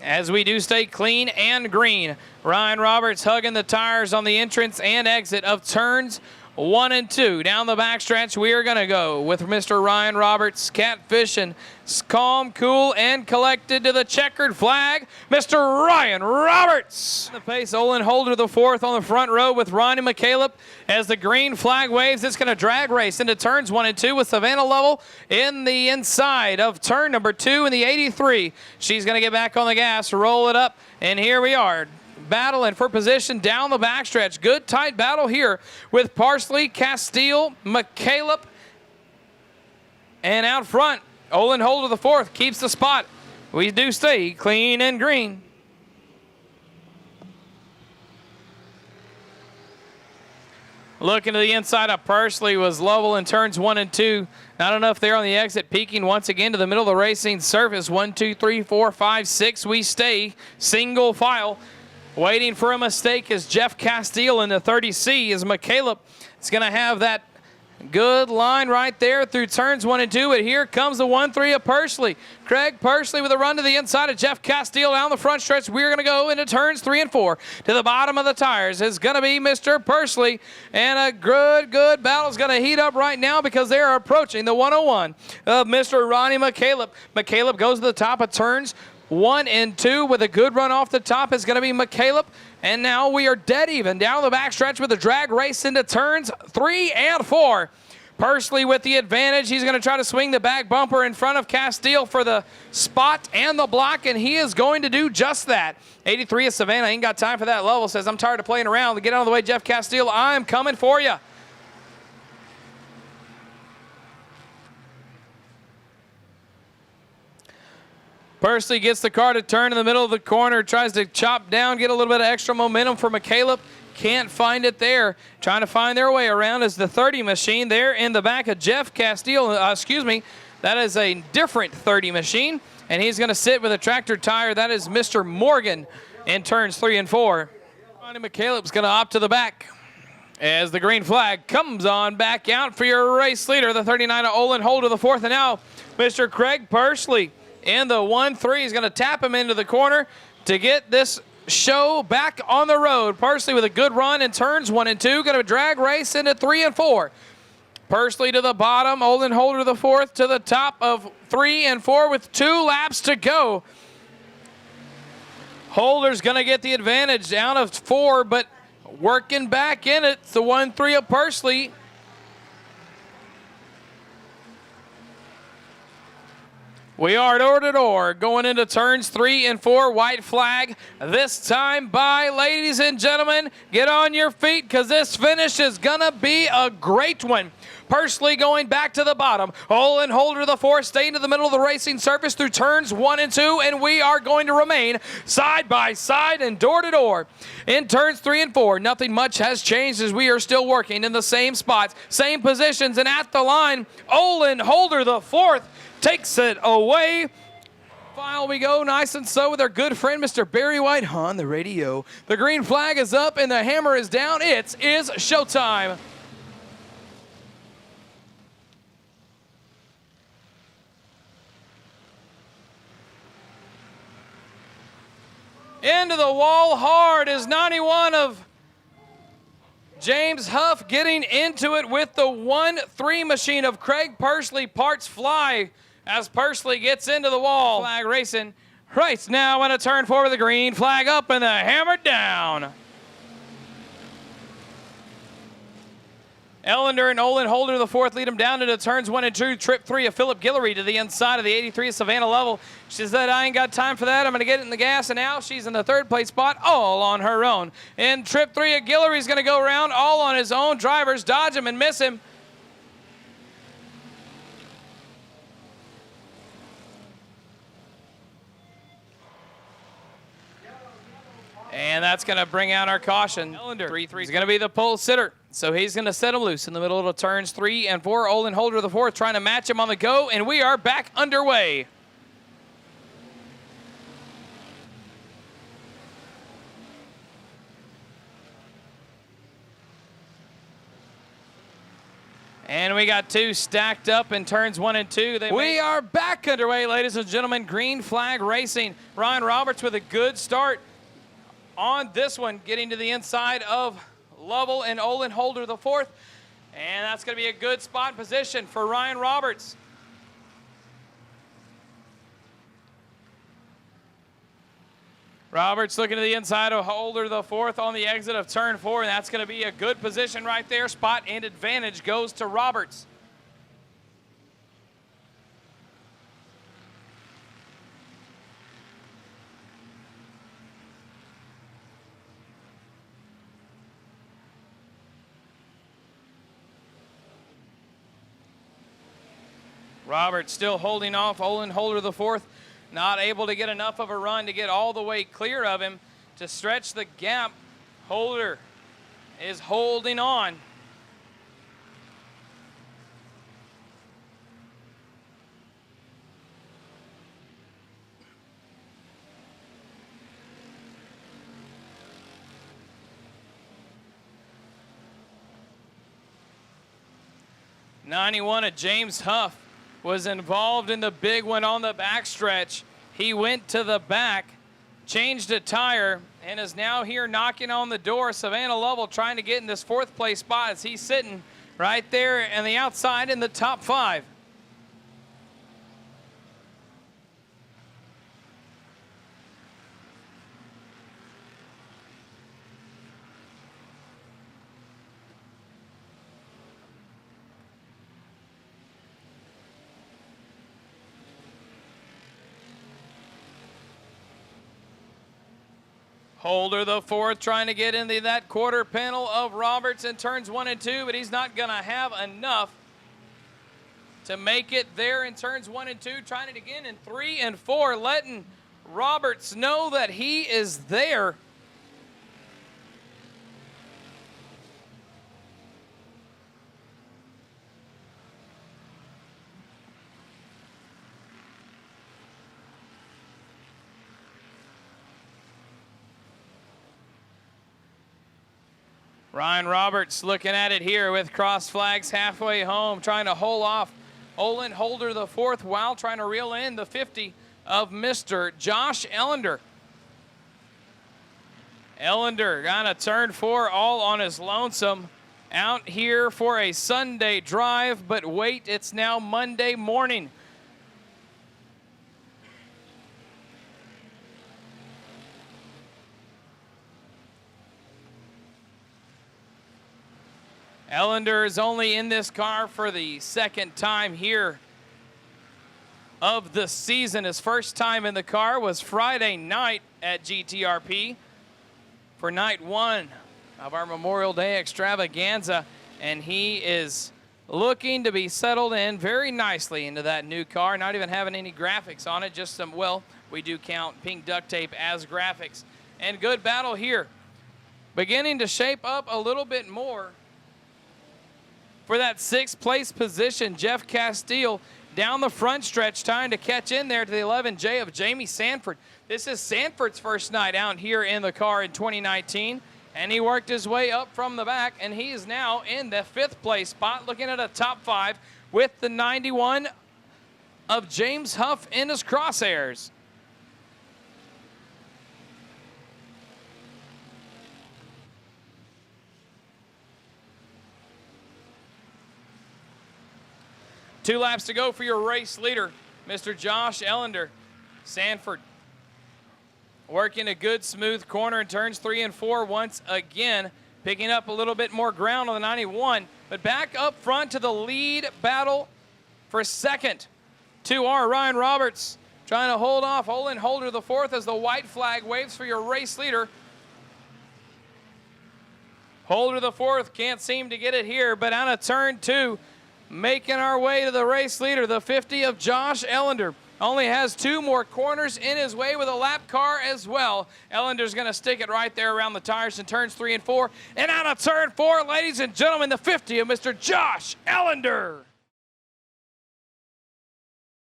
as we do stay clean and green. Ryan Roberts hugging the tires on the entrance and exit of turns 1 and 2. Down the backstretch, we are going to go with Mr. Ryan Roberts, catfishing, calm, cool, and collected to the checkered flag, Mr. Ryan Roberts. The pace, Olin Holder the fourth on the front row with Ronnie McCaleb. As the green flag waves, it's going to drag race into turns 1 and 2 with Savannah Lovell in the inside of turn number 2 in the 83. She's going to get back on the gas, roll it up, and here we are. Battling for position down the backstretch. Good tight battle here with Parsley, Castile, McCaleb, and out front, Olin Holder the fourth keeps the spot. We do stay clean and green. Looking to the inside of Parsley was Lovell in turns 1 and 2. Not enough there on the exit, peeking once again to the middle of the racing surface. 1, 2, 3, 4, 5, 6. We stay single file. Waiting for a mistake is Jeff Castile in the 30C as McCaleb is going to have that good line right there through turns 1 and 2. But here comes the 1-3 of Parsley. Craig Parsley with a run to the inside of Jeff Castile down the front stretch. We're going to go into turns 3 and 4. To the bottom of the tires is going to be Mr. Parsley. And a good battle is going to heat up right now because they are approaching the 101 of Mr. Ronnie McCaleb. McCaleb goes to the top of turns 1 and 2 with a good run off the top is going to be McCaleb. And now we are dead even down the backstretch with a drag race into turns 3 and 4. Parsley with the advantage. He's going to try to swing the back bumper in front of Castile for the spot and the block, and he is going to do just that. 83 of Savannah ain't got time for that. Lovell says, I'm tired of playing around. Get out of the way, Jeff Castile. I'm coming for you. Parsley gets the car to turn in the middle of the corner, tries to chop down, get a little bit of extra momentum for McCaleb. Can't find it there. Trying to find their way around is the 30 machine there in the back of Jeff Castile. That is a different 30 machine, and he's going to sit with a tractor tire. That is Mr. Morgan in turns 3 and 4. Ronnie McCaleb's going to opt to the back as the green flag comes on back out for your race leader, the 39 of Olin Holder the fourth, and now Mr. Craig Parsley. And the 1-3 is going to tap him into the corner to get this show back on the road. Parsley with a good run in turns 1 and 2. Going to drag race into 3 and 4. Parsley to the bottom. Olin Holder the fourth to the top of 3 and 4 with 2 laps to go. Holder's going to get the advantage out of 4, but working back in it. It's the 1-3 of Parsley. We are door to door going into turns 3 and 4. White flag this time by, ladies and gentlemen, get on your feet because this finish is going to be a great one. Parsley going back to the bottom. Olin Holder the fourth staying to the middle of the racing surface through turns 1 and 2, and we are going to remain side by side and door to door. In turns 3 and 4, nothing much has changed as we are still working in the same spots, same positions, and at the line, Olin Holder the fourth takes it away. File we go nice and slow with our good friend Mr. Barry White on the radio. The green flag is up and the hammer is down. It is showtime. Into the wall hard is 91 of James Huff getting into it with the 1-3 machine of Craig Parsley. Parts fly as Parsley gets into the wall. Flag racing right now in a turn 4 with the green flag up and the hammer down. Ellender and Olin Holder the fourth lead him down into turns 1 and 2. Trip 3 of Philip Guillory to the inside of the 83 of Savannah Lovell. She said, I ain't got time for that. I'm going to get it in the gas, and now she's in the third place spot all on her own. In trip 3 of Guillory's going to go around all on his own. Drivers dodge him and miss him. And that's going to bring out our caution. Ellender, 3-3 is going to be the pole sitter. So he's going to set him loose in the middle of the turns 3 and 4. Olin Holder the fourth trying to match him on the go, and we are back underway. And we got 2 stacked up in turns 1 and 2. We are back underway, ladies and gentlemen. Green flag racing. Ryan Roberts with a good start on this one, getting to the inside of Lovell and Olin Holder the fourth. And that's going to be a good spot position for Ryan Roberts. Roberts looking to the inside of Holder, the fourth on the exit of turn 4, and that's going to be a good position right there. Spot and advantage goes to Roberts. Roberts still holding off Olin Holder, the fourth. Not able to get enough of a run to get all the way clear of him to stretch the gap. Holder is holding on. '91 of James Huff was involved in the big one on the backstretch. He went to the back, changed a tire, and is now here knocking on the door. Savannah Lovell trying to get in this fourth place spot as he's sitting right there on the outside in the top 5. Holder, the fourth, trying to get into that quarter panel of Roberts in turns 1 and 2, but he's not going to have enough to make it there in turns 1 and 2. Trying it again in 3 and 4, letting Roberts know that he is there. Ryan Roberts looking at it here with cross flags halfway home, trying to hold off Olin Holder, the fourth, while trying to reel in the 50 of Mr. Josh Ellender. Ellender got a turn 4 all on his lonesome. Out here for a Sunday drive, but wait, it's now Monday morning. Ellender is only in this car for the second time here of the season. His first time in the car was Friday night at GTRP for night 1 of our Memorial Day extravaganza, and he is looking to be settled in very nicely into that new car, not even having any graphics on it, just some, well, we do count pink duct tape as graphics. And good battle here. Beginning to shape up a little bit more for that 6th place position. Jeff Castile down the front stretch trying to catch in there to the 11J of Jamie Sanford. This is Sanford's first night out here in the car in 2019, and he worked his way up from the back, and he is now in the 5th place spot, looking at a top 5 with the 91 of James Huff in his crosshairs. Two laps to go for your race leader, Mr. Josh Ellender. Sanford working a good smooth corner in turns 3 and 4 once again, picking up a little bit more ground on the 91, but back up front to the lead battle for second to our Ryan Roberts, trying to hold off Olin Holder, the fourth, as the white flag waves for your race leader. Holder, the fourth, can't seem to get it here, but out of turn 2, making our way to the race leader, the 50 of Josh Ellender. Only has 2 more corners in his way with a lap car as well. Ellender's going to stick it right there around the tires in turns 3 and 4. And out of turn 4, ladies and gentlemen, the 50 of Mr. Josh Ellender.